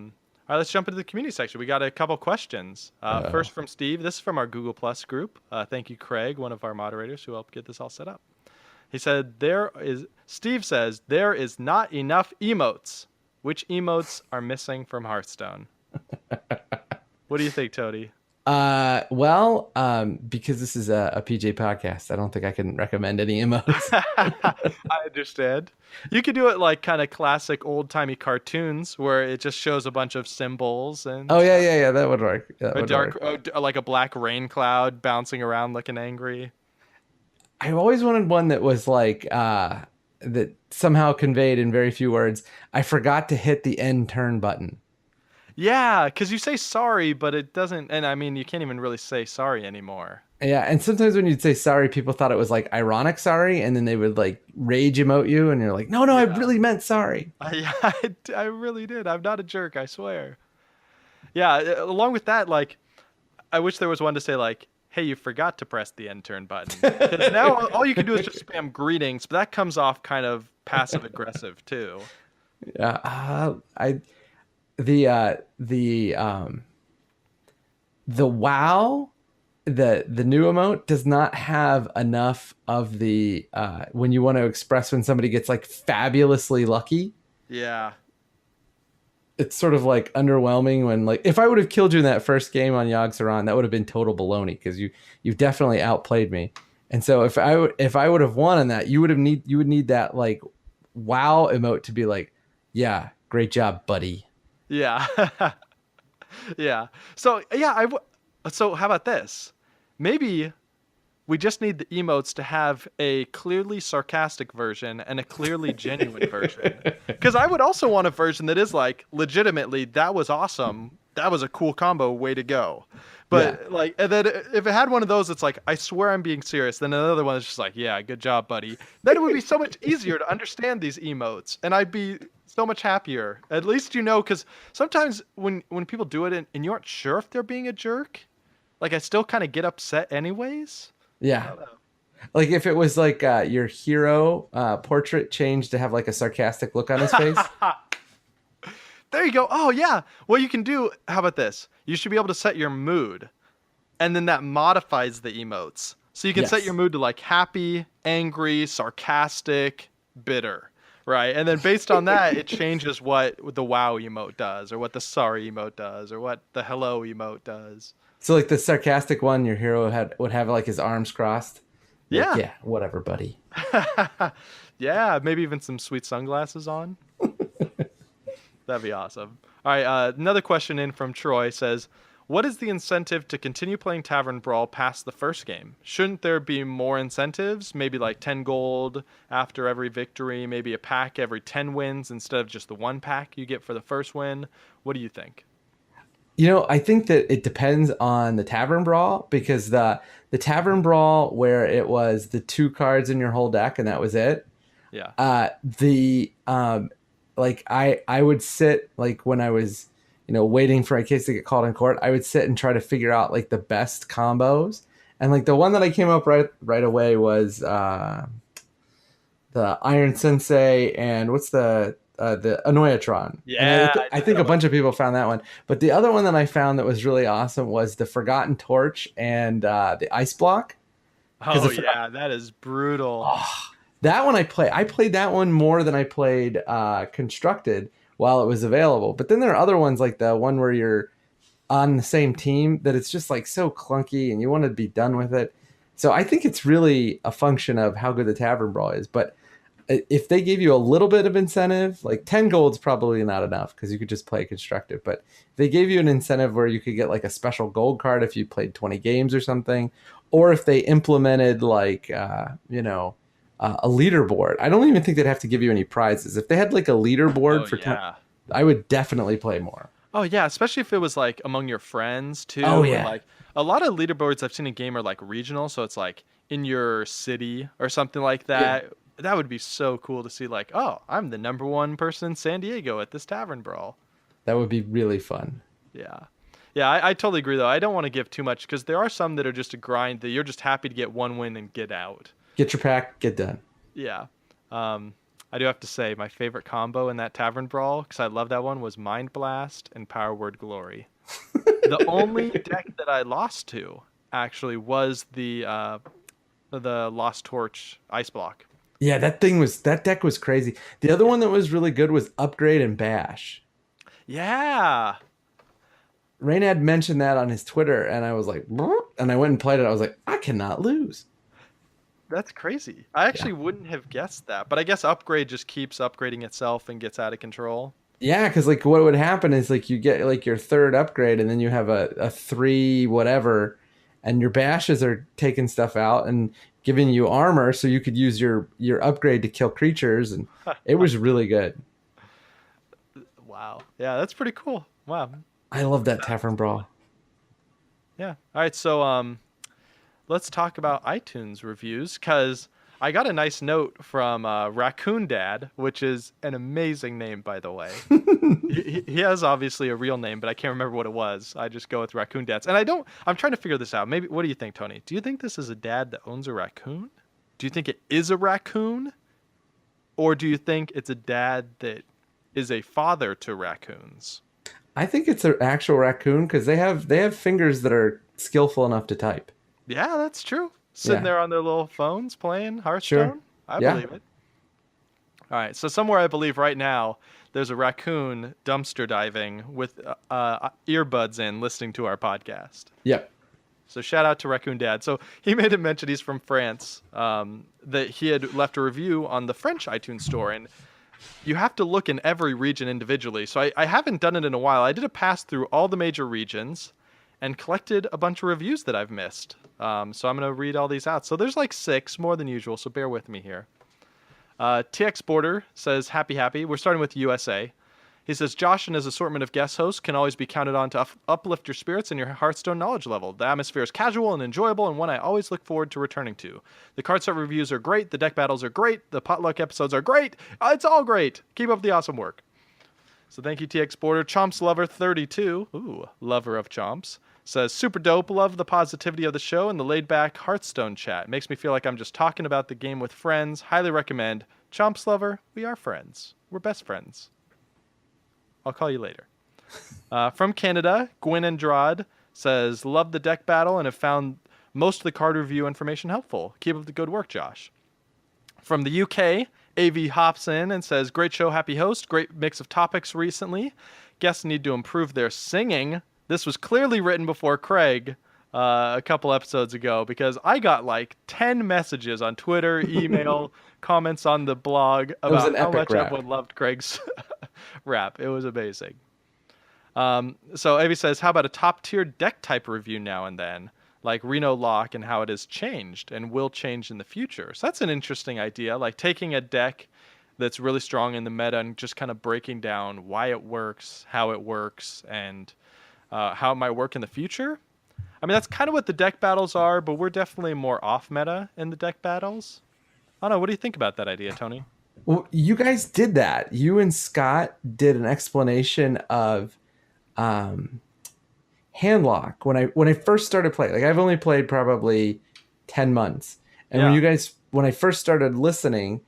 All right, let's jump into the community section. We got a couple questions. First from Steve. This is from our Google Plus group. Thank you, Craig, one of our moderators who helped get this all set up. He said, Steve says, there is not enough emotes. Which emotes are missing from Hearthstone? What do you think, Toady? Because this is a PJ podcast, I don't think I can recommend any emotes. I understand. You could do it like kind of classic old-timey cartoons where it just shows a bunch of symbols and Oh yeah, that would work. like a black rain cloud bouncing around looking angry. I always wanted one that was like that somehow conveyed in very few words, I forgot to hit the end turn button. Yeah, because you say sorry, but it doesn't, and I mean, you can't even really say sorry anymore. Yeah, and sometimes when you'd say sorry, people thought it was like ironic sorry, and then they would like rage emote you, and you're like, no, I really meant sorry. I really did. I'm not a jerk, I swear. Yeah, along with that, like, I wish there was one to say like, hey, you forgot to press the end turn button. Because now all you can do is just spam greetings, but that comes off kind of passive aggressive too. Yeah, the wow, the new emote does not have enough of the when you want to express when somebody gets like fabulously lucky. Yeah. It's sort of like underwhelming when like if I would have killed you in that first game on Yogg-Saron, that would have been total baloney because you've definitely outplayed me. And so if I would have won on that, you would need that like wow emote to be like, yeah, great job, buddy. Yeah. Yeah. So so how about this? Maybe we just need the emotes to have a clearly sarcastic version and a clearly genuine version. Because I would also want a version that is like, legitimately, that was awesome. That was a cool combo. Way to go. But like, and then if it had one of those, it's like, I swear I'm being serious. Then another one is just like, yeah, good job, buddy. Then it would be so much easier to understand these emotes. And I'd be so much happier. At least, because sometimes when people do it and you aren't sure if they're being a jerk, like I still kind of get upset anyways. Yeah. Like if it was like your hero portrait changed to have like a sarcastic look on his face. There you go. Oh, yeah. What you can do, how about this? You should be able to set your mood, and then that modifies the emotes. So you can set your mood to like happy, angry, sarcastic, bitter, right? And then based on that, it changes what the wow emote does, or what the sorry emote does, or what the hello emote does. So like the sarcastic one, your hero would have like his arms crossed. Yeah. Like, yeah, whatever, buddy. Yeah, maybe even some sweet sunglasses on. That'd be awesome. All right, another question in from Troy says, what is the incentive to continue playing Tavern Brawl past the first game? Shouldn't there be more incentives? Maybe like 10 gold after every victory, maybe a pack every 10 wins instead of just the one pack you get for the first win. What do you think? I think that it depends on the Tavern Brawl, because the Tavern Brawl where it was the 2 cards in your whole deck and that was it. Yeah. Like I would sit like when I was, waiting for my case to get called in court, I would sit and try to figure out like the best combos. And like the one that I came up right away was the Iron Sensei and what's the Anoyatron. Yeah. And I think a bunch of people found that one. But the other one that I found that was really awesome was the Forgotten Torch and the Ice Block. Oh, yeah, that is brutal. Oh, that one I played that one more than I played Constructed while it was available. But then there are other ones like the one where you're on the same team that it's just like so clunky and you want to be done with it. So I think it's really a function of how good the Tavern Brawl is. But if they gave you a little bit of incentive, like 10 gold's probably not enough because you could just play Constructed. But if they gave you an incentive where you could get like a special gold card if you played 20 games or something, or if they implemented like, a leaderboard. I don't even think they'd have to give you any prizes. If they had like a leaderboard I would definitely play more. Oh yeah, especially if it was like among your friends too. Oh yeah. Like a lot of leaderboards I've seen in game are like regional, so it's like in your city or something like that. Yeah. That would be so cool to see like, oh, I'm the #1 person in San Diego at this Tavern Brawl. That would be really fun. Yeah. Yeah, I totally agree though. I don't want to give too much because there are some that are just a grind that you're just happy to get one win and get out. Get your pack, get done. Yeah. I do have to say, my favorite combo in that Tavern Brawl, because I love that one, was Mind Blast and Power Word Glory. The only deck that I lost to, actually, was the Lost Torch Ice Block. Yeah, that deck was crazy. The other one that was really good was Upgrade and Bash. Yeah. Raynad mentioned that on his Twitter, and I was like, "Brr," and I went and played it. I was like, I cannot lose. That's crazy. I actually wouldn't have guessed that, but I guess Upgrade just keeps upgrading itself and gets out of control. Yeah, because like what would happen is like you get like your third upgrade, and then you have a three whatever, and your bashes are taking stuff out and giving you armor, so you could use your upgrade to kill creatures, and it was really good. Wow. Yeah, that's pretty cool. Wow. I love that Tavern Brawl. Yeah. All right, so let's talk about iTunes reviews, because I got a nice note from Raccoon Dad, which is an amazing name, by the way. He has obviously a real name, but I can't remember what it was. I just go with Raccoon Dads. And I'm trying to figure this out. Maybe, what do you think, Tony? Do you think this is a dad that owns a raccoon? Do you think it is a raccoon? Or do you think it's a dad that is a father to raccoons? I think it's an actual raccoon because they have fingers that are skillful enough to type. Yeah, that's true. Sitting there on their little phones playing Hearthstone. Sure. I believe it. All right, so somewhere I believe right now there's a raccoon dumpster diving with earbuds in, listening to our podcast. Yep. So shout out to Raccoon Dad. So he made a mention, he's from France, that he had left a review on the French iTunes store, and you have to look in every region individually. So I haven't done it in a while. I did a pass through all the major regions and collected a bunch of reviews that I've missed. So I'm going to read all these out. So there's like 6, more than usual, so bear with me here. TX Border says, happy. We're starting with USA. He says, Josh and his assortment of guest hosts can always be counted on to uplift your spirits and your Hearthstone knowledge level. The atmosphere is casual and enjoyable, and one I always look forward to returning to. The card set reviews are great. The deck battles are great. The potluck episodes are great. It's all great. Keep up the awesome work. So thank you, TX Border. Chomps Lover 32, lover of Chomps, says, super dope. Love the positivity of the show and the laid-back Hearthstone chat. Makes me feel like I'm just talking about the game with friends. Highly recommend. Chomps Lover, we are friends. We're best friends. I'll call you later. From Canada, Gwen Andrade says, love the deck battle and have found most of the card review information helpful. Keep up the good work, Josh. From the UK, AV hops in and says, great show, happy host. Great mix of topics recently. Guests need to improve their singing. This was clearly written before Craig a couple episodes ago, because I got like 10 messages on Twitter, email, comments on the blog about how much everyone loved Craig's rap. It was amazing. So Avi says, how about a top tier deck type review now and then, like Reno Lock and how it has changed and will change in the future? So that's an interesting idea, like taking a deck that's really strong in the meta and just kind of breaking down why it works, how it works, and how it might work in the future. I mean, that's kind of what the deck battles are, but we're definitely more off meta in the deck battles. I don't know. What do you think about that idea, Tony? Well, you guys did that. You and Scott did an explanation of handlock when I first started playing. Like, I've only played probably 10 months. And when I first started listening,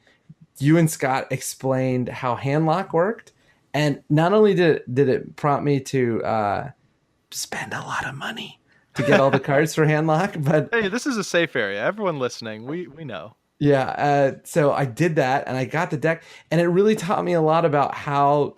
you and Scott explained how handlock worked. And not only did it prompt me to spend a lot of money to get all the cards for handlock, but hey, this is a safe area. Everyone listening, we know. Yeah, so I did that, and I got the deck, and it really taught me a lot about how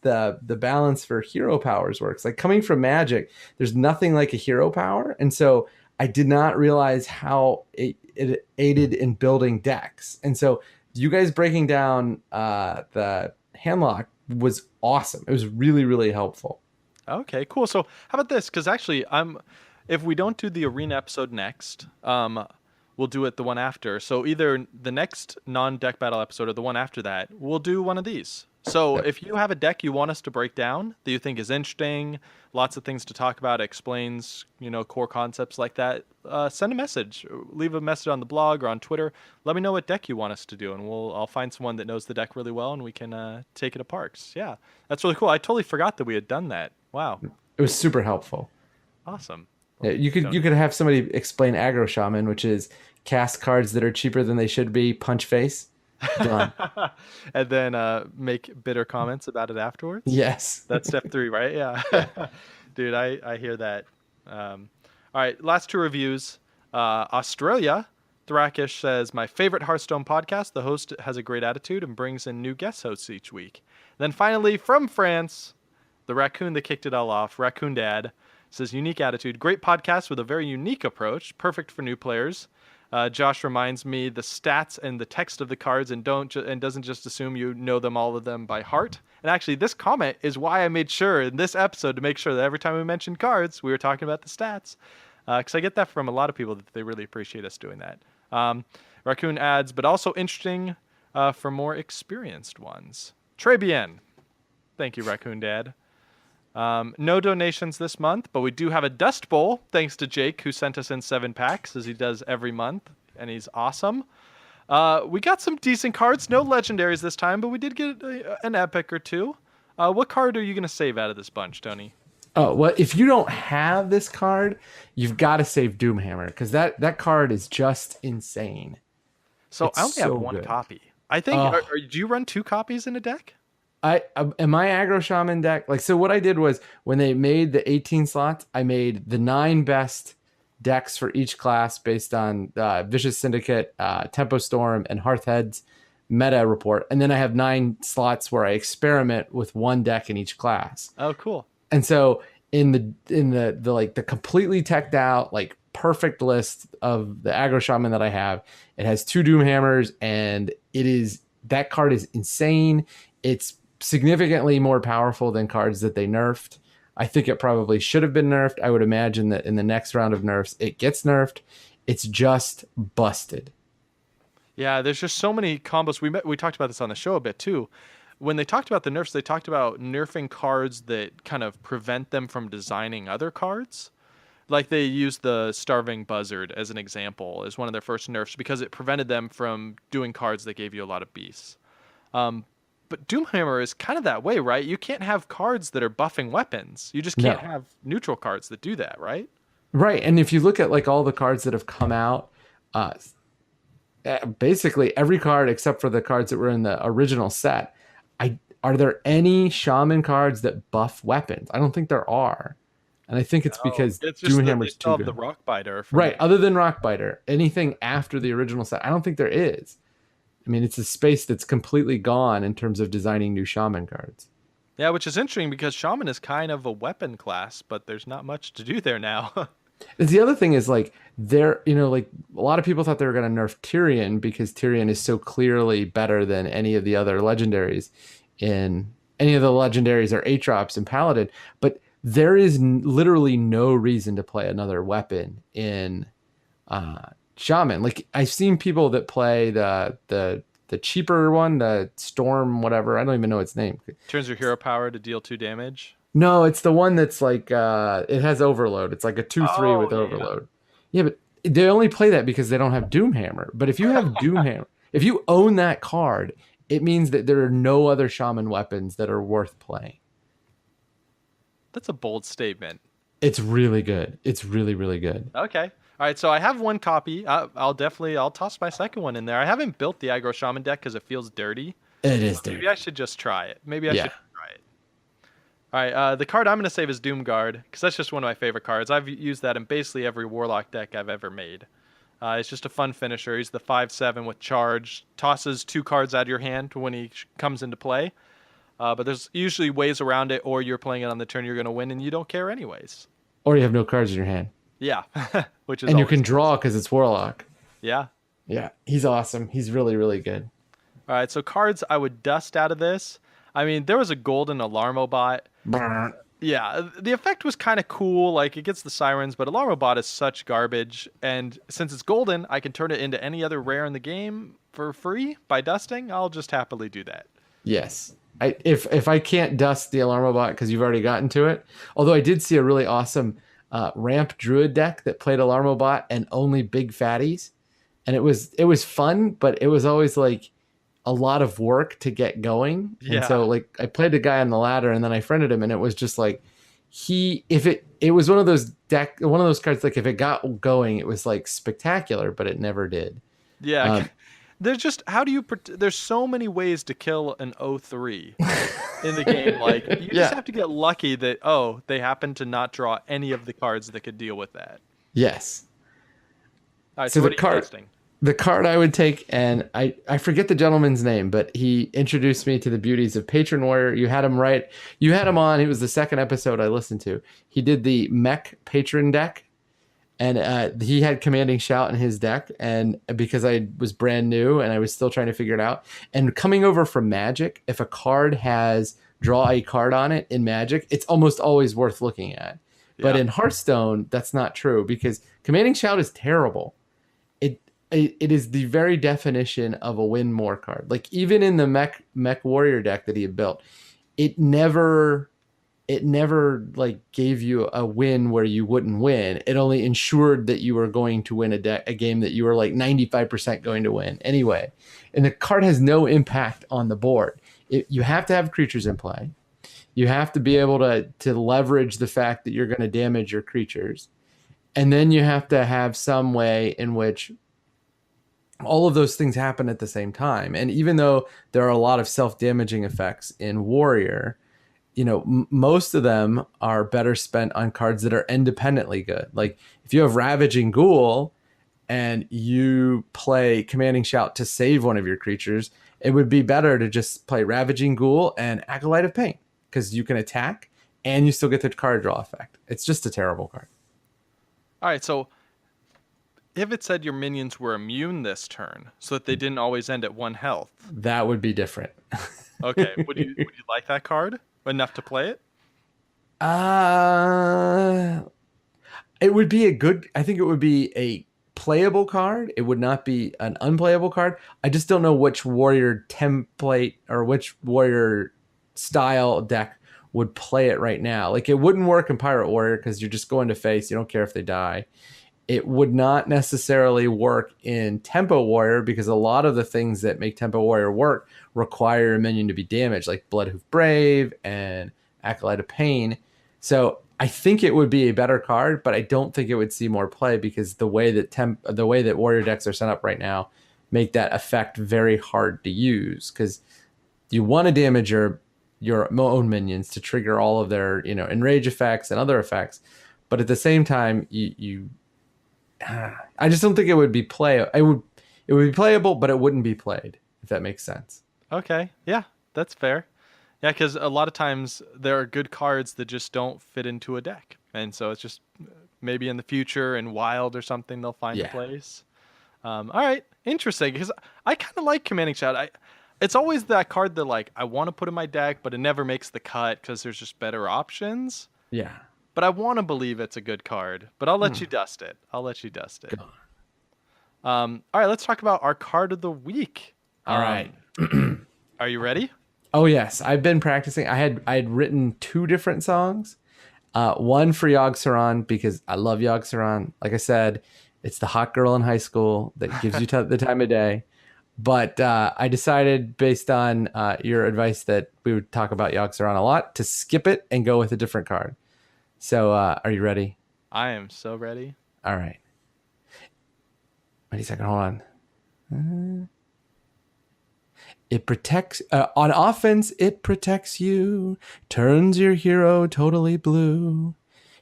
the balance for hero powers works. Like, coming from Magic, there's nothing like a hero power, and so I did not realize how it aided in building decks. And so you guys breaking down the handlock was awesome. It was really, really helpful. Okay, cool. So how about this? Because actually, if we don't do the arena episode next, we'll do it the one after. So either the next non-deck battle episode or the one after that, we'll do one of these. So if you have a deck you want us to break down that you think is interesting, lots of things to talk about, explains, core concepts like that, send a message. Leave a message on the blog or on Twitter. Let me know what deck you want us to do, and I'll find someone that knows the deck really well, and we can take it apart. Yeah, that's really cool. I totally forgot that we had done that. Wow. It was super helpful. Awesome. Yeah, you could have somebody explain Aggro Shaman, which is cast cards that are cheaper than they should be, punch face. Done. And then make bitter comments about it afterwards. Yes. That's step 3, right? Yeah. Yeah. Dude, I hear that. All right, last 2 reviews. Australia, Thrakish says, my favorite Hearthstone podcast. The host has a great attitude and brings in new guest hosts each week. Then finally, from France, the raccoon that kicked it all off, Raccoon Dad, says, unique attitude, great podcast with a very unique approach, perfect for new players. Josh reminds me the stats and the text of the cards and doesn't just assume you know all of them by heart. And actually, this comment is why I made sure in this episode to make sure that every time we mentioned cards, we were talking about the stats. Because I get that from a lot of people that they really appreciate us doing that. Raccoon adds, but also interesting for more experienced ones. Très bien. Thank you, Raccoon Dad. No donations this month, but we do have a Dust Bowl, thanks to Jake, who sent us in 7 packs, as he does every month, and he's awesome. We got some decent cards, no legendaries this time, but we did get an epic or 2. What card are you going to save out of this bunch, Tony? Oh, well, if you don't have this card, you've got to save Doomhammer, because that card is just insane. So It's I only have so 1 good. copy. I think, do you run 2 copies in a deck? In my aggro shaman deck, like, so what I did was when they made the 18 slots, I made the 9 best decks for each class based on Vicious Syndicate, Tempo Storm, and Hearthhead's meta report. And then I have 9 slots where I experiment with 1 deck in each class. Oh, cool. And so in the like the completely teched out, like perfect list of the aggro shaman that I have, it has 2 Doomhammers, and that card is insane. It's significantly more powerful than cards that they nerfed. I think it probably should have been nerfed. I would imagine that in the next round of nerfs, it gets nerfed. It's just busted. Yeah, there's just so many combos. We talked about this on the show a bit too. When they talked about the nerfs, they talked about nerfing cards that kind of prevent them from designing other cards. Like they used the Starving Buzzard as an example as one of their first nerfs because it prevented them from doing cards that gave you a lot of beasts. But Doomhammer is kind of that way, right? You can't have cards that are buffing weapons. You just can't have neutral cards that do that, right? Right. And if you look at like all the cards that have come out, basically every card except for the cards that were in the original set, are there any shaman cards that buff weapons? I don't think there are. And I think it's because Doomhammer's too good. The Rockbiter. Right. Other than Rockbiter, anything after the original set, I don't think there is. I mean, it's a space that's completely gone in terms of designing new shaman cards. Yeah, which is interesting because shaman is kind of a weapon class, but there's not much to do there now. The other thing is like like a lot of people thought they were going to nerf Tyrion because Tyrion is so clearly better than any of the other legendaries in any of the legendaries or Aatrops in Paladin, but there is literally no reason to play another weapon in Shaman. Like I've seen people that play the cheaper one, the Storm, whatever. I don't even know its name. Turns your hero power to deal 2 damage. No, it's the one that's like it has Overload. It's like a 2/3 with Overload. Yeah, but they only play that because they don't have Doomhammer. But if you have Doomhammer, if you own that card, it means that there are no other Shaman weapons that are worth playing. That's a bold statement. It's really good. It's really, really good. Okay. All right, so I have 1 copy. I'll toss my second one in there. I haven't built the aggro shaman deck because it feels dirty. It is dirty. Maybe I should just try it. Should try it. All right, the card I'm going to save is Doomguard because that's just one of my favorite cards. I've used that in basically every Warlock deck I've ever made. It's just a fun finisher. He's the 5/7 with charge. Tosses 2 cards out of your hand when he comes into play. But there's usually ways around it, or you're playing it on the turn you're going to win and you don't care anyways. Or you have no cards in your hand. Yeah, which is and you can draw because it's Warlock. Yeah. Yeah, he's awesome. He's really, really good. All right, so cards I would dust out of this. I mean, there was a golden Alarmobot. Yeah, the effect was kind of cool. Like, it gets the sirens, but Alarmobot is such garbage. And since it's golden, I can turn it into any other rare in the game for free by dusting. I'll just happily do that. Yes. If I can't dust the Alarmobot because you've already gotten to it, although I did see a really awesome ramp druid deck that played Alarmobot and only big fatties, and it was fun, but it was always like a lot of work to get going. Yeah. And so like I played a guy on the ladder and then I friended him, and it was just like it was one of those cards, like if it got going, it was like spectacular, but it never did. Yeah. There's just how do you? There's so many ways to kill an O3 in the game. Like you just have to get lucky that they happen to not draw any of the cards that could deal with that. Yes. All right. So what are you testing? The card I would take, and I forget the gentleman's name, but he introduced me to the beauties of Patron Warrior. You had him on. It was the second episode I listened to. He did the Mech Patron deck, and he had Commanding Shout in his deck. And because I was brand new and I was still trying to figure it out, and coming over from Magic, if a card has draw a card on it in Magic, it's almost always worth looking at. Yeah. But in Hearthstone, that's not true because Commanding Shout is terrible. It is the very definition of a win more card. Like even in the Mech Warrior deck that he had built, it never like gave you a win where you wouldn't win. It only ensured that you were going to win a game that you were like 95% going to win anyway. And the card has no impact on the board. You have to have creatures in play. You have to be able to leverage the fact that you're going to damage your creatures. And then you have to have some way in which all of those things happen at the same time. And even though there are a lot of self-damaging effects in Warrior, most of them are better spent on cards that are independently good. Like if you have Ravaging Ghoul and you play Commanding Shout to save one of your creatures, it would be better to just play Ravaging Ghoul and Acolyte of Pain because you can attack and you still get the card draw effect. It's just a terrible card. All right, so if it said your minions were immune this turn so that they didn't always end at 1 health. That would be different. Okay. Would you like that card enough to play it? It would be I think it would be a playable card. It would not be an unplayable card. I just don't know which Warrior template or which Warrior style deck would play it right now. Like it wouldn't work in Pirate Warrior because you're just going to face. You don't care if they die. It would not necessarily work in Tempo Warrior because a lot of the things that make Tempo Warrior work require a minion to be damaged, like Bloodhoof Brave and Acolyte of Pain. So I think it would be a better card, but I don't think it would see more play because the way that Warrior decks are set up right now make that effect very hard to use because you want to damage your own minions to trigger all of their enrage effects and other effects, but at the same time I just don't think it would be it would be playable, but it wouldn't be played, if that makes sense. Okay. Yeah, that's fair. Yeah, because a lot of times there are good cards that just don't fit into a deck. And so it's just maybe in the future in Wild or something they'll find a place. All right. Interesting. Because I kind of like Commanding Shout. It's always that card that like I want to put in my deck, but it never makes the cut because there's just better options. Yeah. But I want to believe it's a good card. But I'll let you dust it. All right, let's talk about our card of the week. All right. Are you ready? Oh, yes. I've been practicing. I had written 2 different songs. One for Yogg-Saron because I love Yogg-Saron. Like I said, it's the hot girl in high school that gives you the time of day. But I decided, based on your advice that we would talk about Yogg-Saron a lot, to skip it and go with a different card. So, are you ready? I am so ready. All right. Wait a second. Hold on. It protects... on offense, it protects you. Turns your hero totally blue.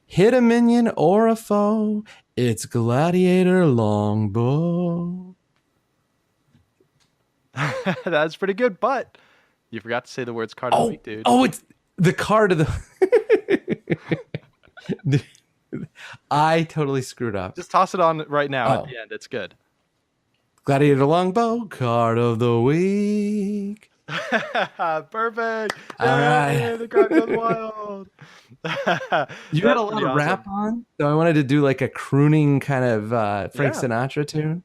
Hit a minion or a foe. It's Gladiator Longbow. That's pretty good, but you forgot to say the words card of the week, dude. Oh, it's the card of the... I totally screwed up. Just toss it on right now at the end. It's good. Gladiator Longbow, card of the week. Perfect. All right. The card goes wild. You had a lot of rap on, so I wanted to do like a crooning kind of Frank Sinatra tune.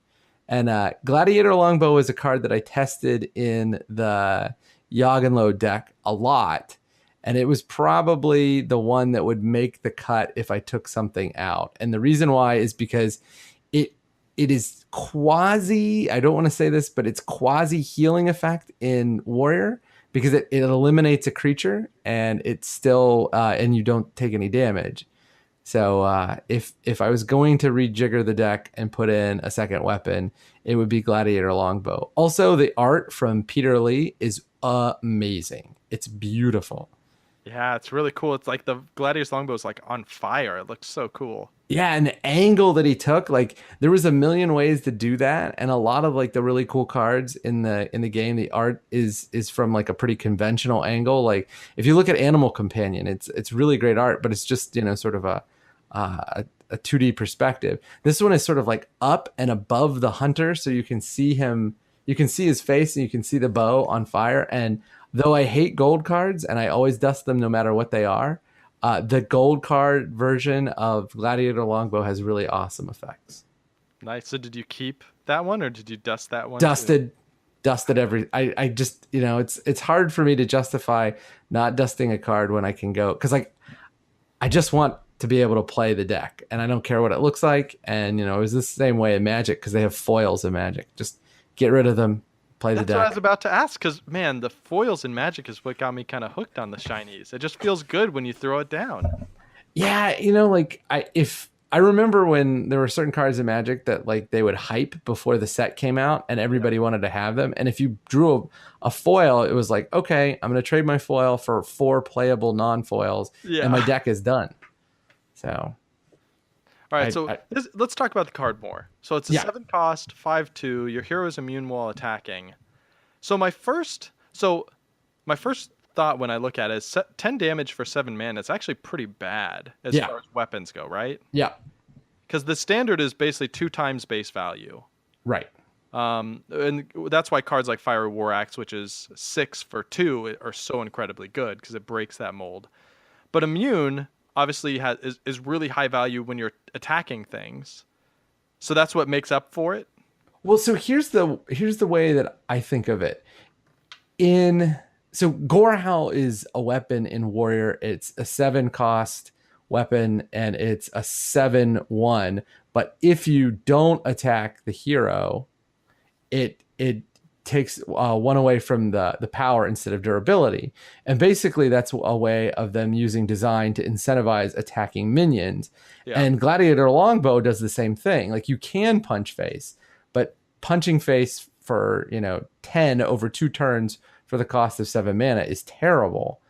And Gladiator Longbow is a card that I tested in the Yogg-Saron deck a lot. And it was probably the one that would make the cut if I took something out. And the reason why is because it is quasi, I don't want to say this, but it's quasi healing effect in Warrior because it eliminates a creature and it's still, and you don't take any damage. So if I was going to rejigger the deck and put in a second weapon, it would be Gladiator Longbow. Also, the art from Peter Lee is amazing. It's beautiful. Yeah, it's really cool. It's like the Gladiator's longbow is like on fire. It looks so cool. Yeah, and the angle that he took, like there was a million ways to do that, and a lot of like the really cool cards in the game, the art is from like a pretty conventional angle. Like if you look at Animal Companion, it's really great art, but it's just sort of a 2D perspective. This one is sort of like up and above the hunter, so you can see him, you can see his face, and you can see the bow on fire. And though I hate gold cards, and I always dust them no matter what they are. The gold card version of Gladiator Longbow has really awesome effects. Nice. So did you keep that one or did you dust that one? Dusted every. I just it's hard for me to justify not dusting a card when I can go, because like I just want to be able to play the deck, and I don't care what it looks like. And it was the same way in Magic, because they have foils in Magic. Just get rid of them. Play the deck. That's what I was about to ask, because, man, the foils in Magic is what got me kind of hooked on the shinies. It just feels good when you throw it down. Yeah, like I remember when there were certain cards in Magic that like they would hype before the set came out, and everybody wanted to have them. And if you drew a foil, it was like, okay, I'm going to trade my foil for 4 playable non-foils, and my deck is done. So... All right, let's talk about the card more. So it's a 7 cost, 5/2. Your hero is immune while attacking. So my first thought when I look at it is 10 damage for 7 mana. It's actually pretty bad as far as weapons go, right? Yeah. Because the standard is basically 2 times base value. Right. And that's why cards like Fire War Axe, which is 6 for 2, are so incredibly good, because it breaks that mold. But immune obviously is really high value when you're attacking things, so that's what makes up for it. Well, so here's the way that I think of it. So Gorehowl is a weapon in Warrior. It's a 7 cost weapon, and it's a 7/1. But if you don't attack the hero, it takes 1 away from the power instead of durability. And basically that's a way of them using design to incentivize attacking minions. And Gladiator Longbow does the same thing. Like you can punch face, but punching face for 10 over 2 turns for the cost of 7 mana is terrible.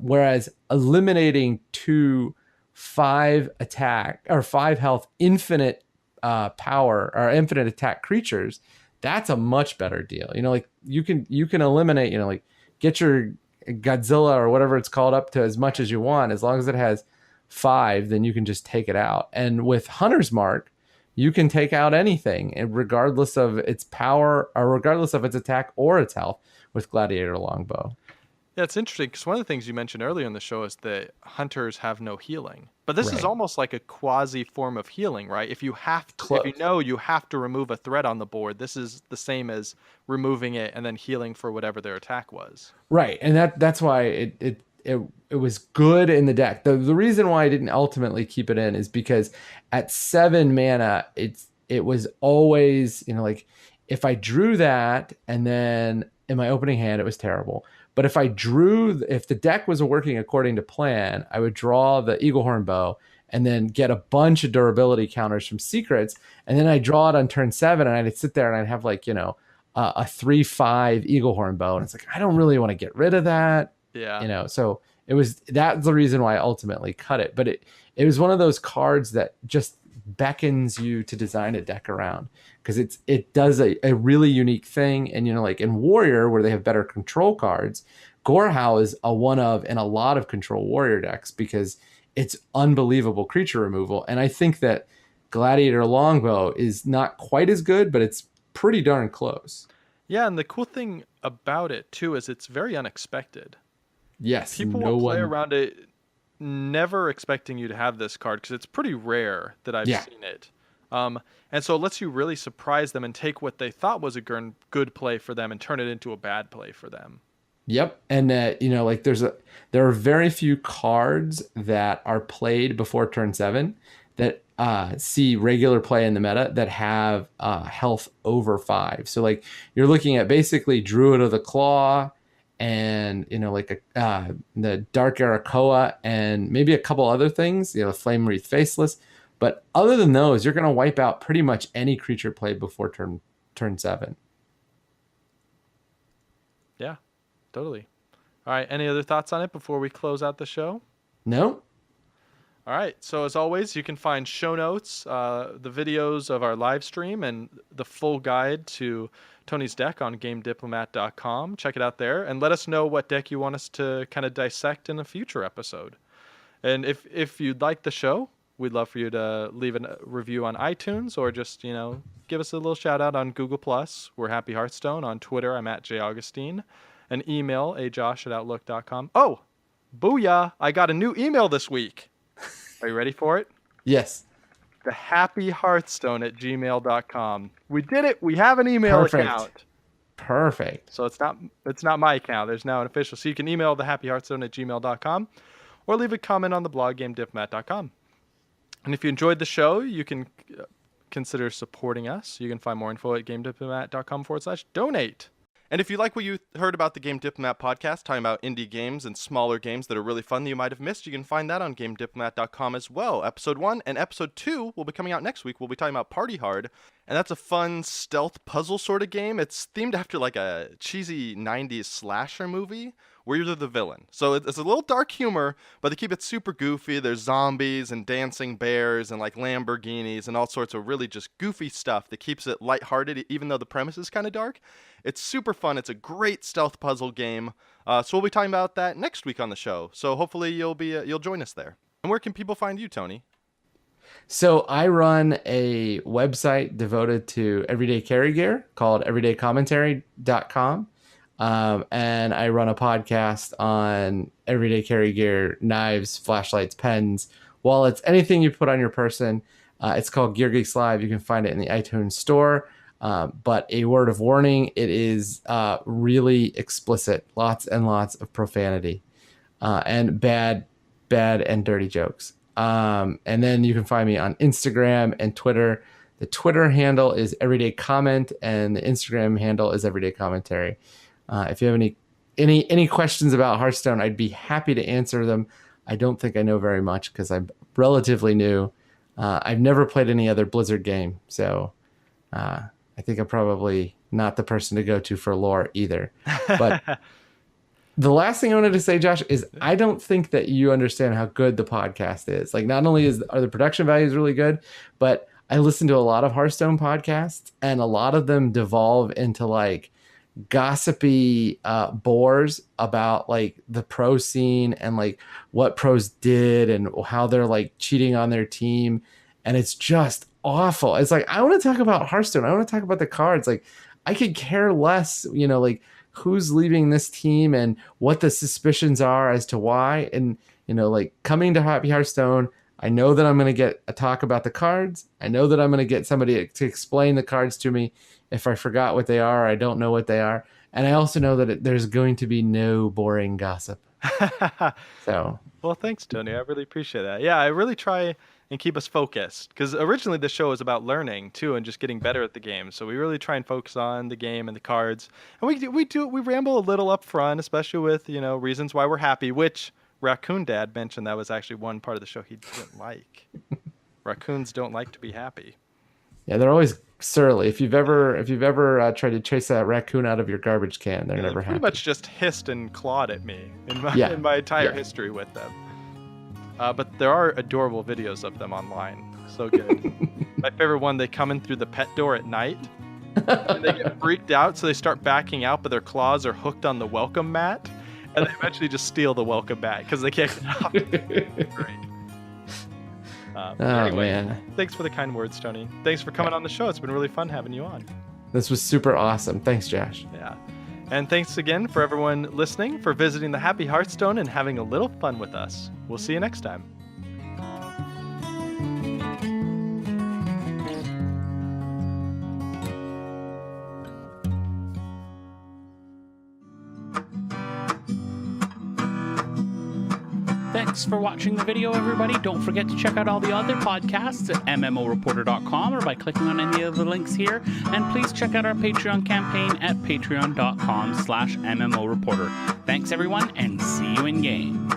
Whereas eliminating 2 5 attack or 5 health infinite power or infinite attack creatures, that's a much better deal. Like you can eliminate, like get your Godzilla or whatever it's called up to as much as you want. As long as it has 5, then you can just take it out. And with Hunter's Mark, you can take out anything, and regardless of its power or regardless of its attack or its health with Gladiator Longbow. Yeah, it's interesting, because one of the things you mentioned earlier in the show is that hunters have no healing. But this is almost like a quasi form of healing, right? If you have to, if you have to remove a threat on the board, this is the same as removing it and then healing for whatever their attack was. Right, and that's why it was good in the deck. The reason why I didn't ultimately keep it in is because at 7 mana, it was always like if I drew that and then in my opening hand it was terrible. But if the deck was working according to plan, I would draw the Eaglehorn Bow and then get a bunch of durability counters from secrets. And then I draw it on turn 7, and I'd sit there and I'd have like, a 3/5 Eaglehorn Bow. And it's like, I don't really want to get rid of that. Yeah. So that's the reason why I ultimately cut it. But it was one of those cards that just beckons you to design a deck around, because it does a really unique thing. And like in Warrior, where they have better control cards, Gorehowl is a one of in a lot of control Warrior decks, because it's unbelievable creature removal. And I think that Gladiator Longbow is not quite as good, but it's pretty darn close. Yeah, and the cool thing about it too is it's very unexpected. Yes, people will play around it never expecting you to have this card, because it's pretty rare that I've seen it. And so it lets you really surprise them and take what they thought was a good play for them and turn it into a bad play for them. Yep. And like there are very few cards that are played before turn 7 that see regular play in the meta that have health over 5. So like you're looking at basically Druid of the Claw and like the Dark Arakoa and maybe a couple other things, Flame Wreath Faceless. But other than those, you're going to wipe out pretty much any creature played before turn 7. Yeah, totally. All right, any other thoughts on it before we close out the show? No. All right, so as always, you can find show notes, the videos of our live stream, and the full guide to Tony's deck on GameDiplomat.com. Check it out there, and let us know what deck you want us to kind of dissect in a future episode. And if you'd like the show, we'd love for you to leave a review on iTunes, or just, give us a little shout out on Google+. We're Happy Hearthstone. On Twitter, I'm at jaugustine. An email, ajosh@outlook.com. Oh, booyah! I got a new email this week. Are you ready for it? Yes. thehappyhearthstone@gmail.com. We did it. We have an email account. Perfect. So it's not my account. There's now an official. So you can email thehappyhearthstone@gmail.com or leave a comment on the blog gamediplomat.com. And if you enjoyed the show, you can consider supporting us. You can find more info at gamediplomat.com/donate. And if you like what you heard about the Game Diplomat podcast, talking about indie games and smaller games that are really fun that you might have missed, you can find that on GameDiplomat.com as well. Episode 1 and Episode 2 will be coming out next week. We'll be talking about Party Hard, and that's a fun stealth puzzle sort of game. It's themed after like a cheesy 90s slasher movie where you're the villain. So it's a little dark humor, but they keep it super goofy. There's zombies and dancing bears and like Lamborghinis and all sorts of really just goofy stuff that keeps it lighthearted even though the premise is kind of dark. It's super fun. It's a great stealth puzzle game. So we'll be talking about that next week on the show. So hopefully you'll join us there. And where can people find you, Tony? So I run a website devoted to everyday carry gear called everydaycommentary.com. And I run a podcast on everyday carry gear, knives, flashlights, pens, wallets, anything you put on your person. It's called Gear Geeks Live. You can find it in the iTunes store. But a word of warning, it is really explicit. Lots and lots of profanity and bad and dirty jokes. And then you can find me on Instagram and Twitter. The Twitter handle is Everyday Comment, and the Instagram handle is Everyday Commentary. If you have any questions about Hearthstone, I'd be happy to answer them. I don't think I know very much because I'm relatively new. I've never played any other Blizzard game, so I think I'm probably not the person to go to for lore either. But the last thing I wanted to say, Josh, is I don't think that you understand how good the podcast is. Like, not only are the production values really good, but I listen to a lot of Hearthstone podcasts, and a lot of them devolve into like gossipy bores about like the pro scene and like what pros did and how they're like cheating on their team, and it's just awful. It's like, I want to talk about Hearthstone. I want to talk about the cards. Like, I could care less, like who's leaving this team and what the suspicions are as to why. And like coming to Happy Hearthstone, I know that I'm going to get a talk about the cards. I know that I'm going to get somebody to explain the cards to me. If I forgot what they are, I don't know what they are. And I also know that there's going to be no boring gossip. So, well, thanks, Tony. I really appreciate that. Yeah, I really try and keep us focused, because originally the show was about learning too and just getting better at the game. So we really try and focus on the game and the cards. And we ramble a little up front, especially with, reasons why we're happy, which Raccoon Dad mentioned that was actually one part of the show he didn't like. Raccoons don't like to be happy. Yeah, they're always surly. If you've ever tried to chase that raccoon out of your garbage can, they're never happy. Pretty much just hissed and clawed at me in my entire history with them. But there are adorable videos of them online. So good. My favorite one, they come in through the pet door at night. And they get freaked out, so they start backing out, but their claws are hooked on the welcome mat. And they eventually just steal the welcome mat because they can't get off. Great. Anyway, man. Thanks for the kind words, Tony. Thanks for coming on the show. It's been really fun having you on. This was super awesome. Thanks, Josh. Yeah. And thanks again for everyone listening, for visiting the Happy Hearthstone and having a little fun with us. We'll see you next time. Thanks for watching the video, everybody. Don't forget to check out all the other podcasts at MMOreporter.com or by clicking on any of the links here. And please check out our Patreon campaign at patreon.com/MMOreporter. Thanks, everyone, and see you in game.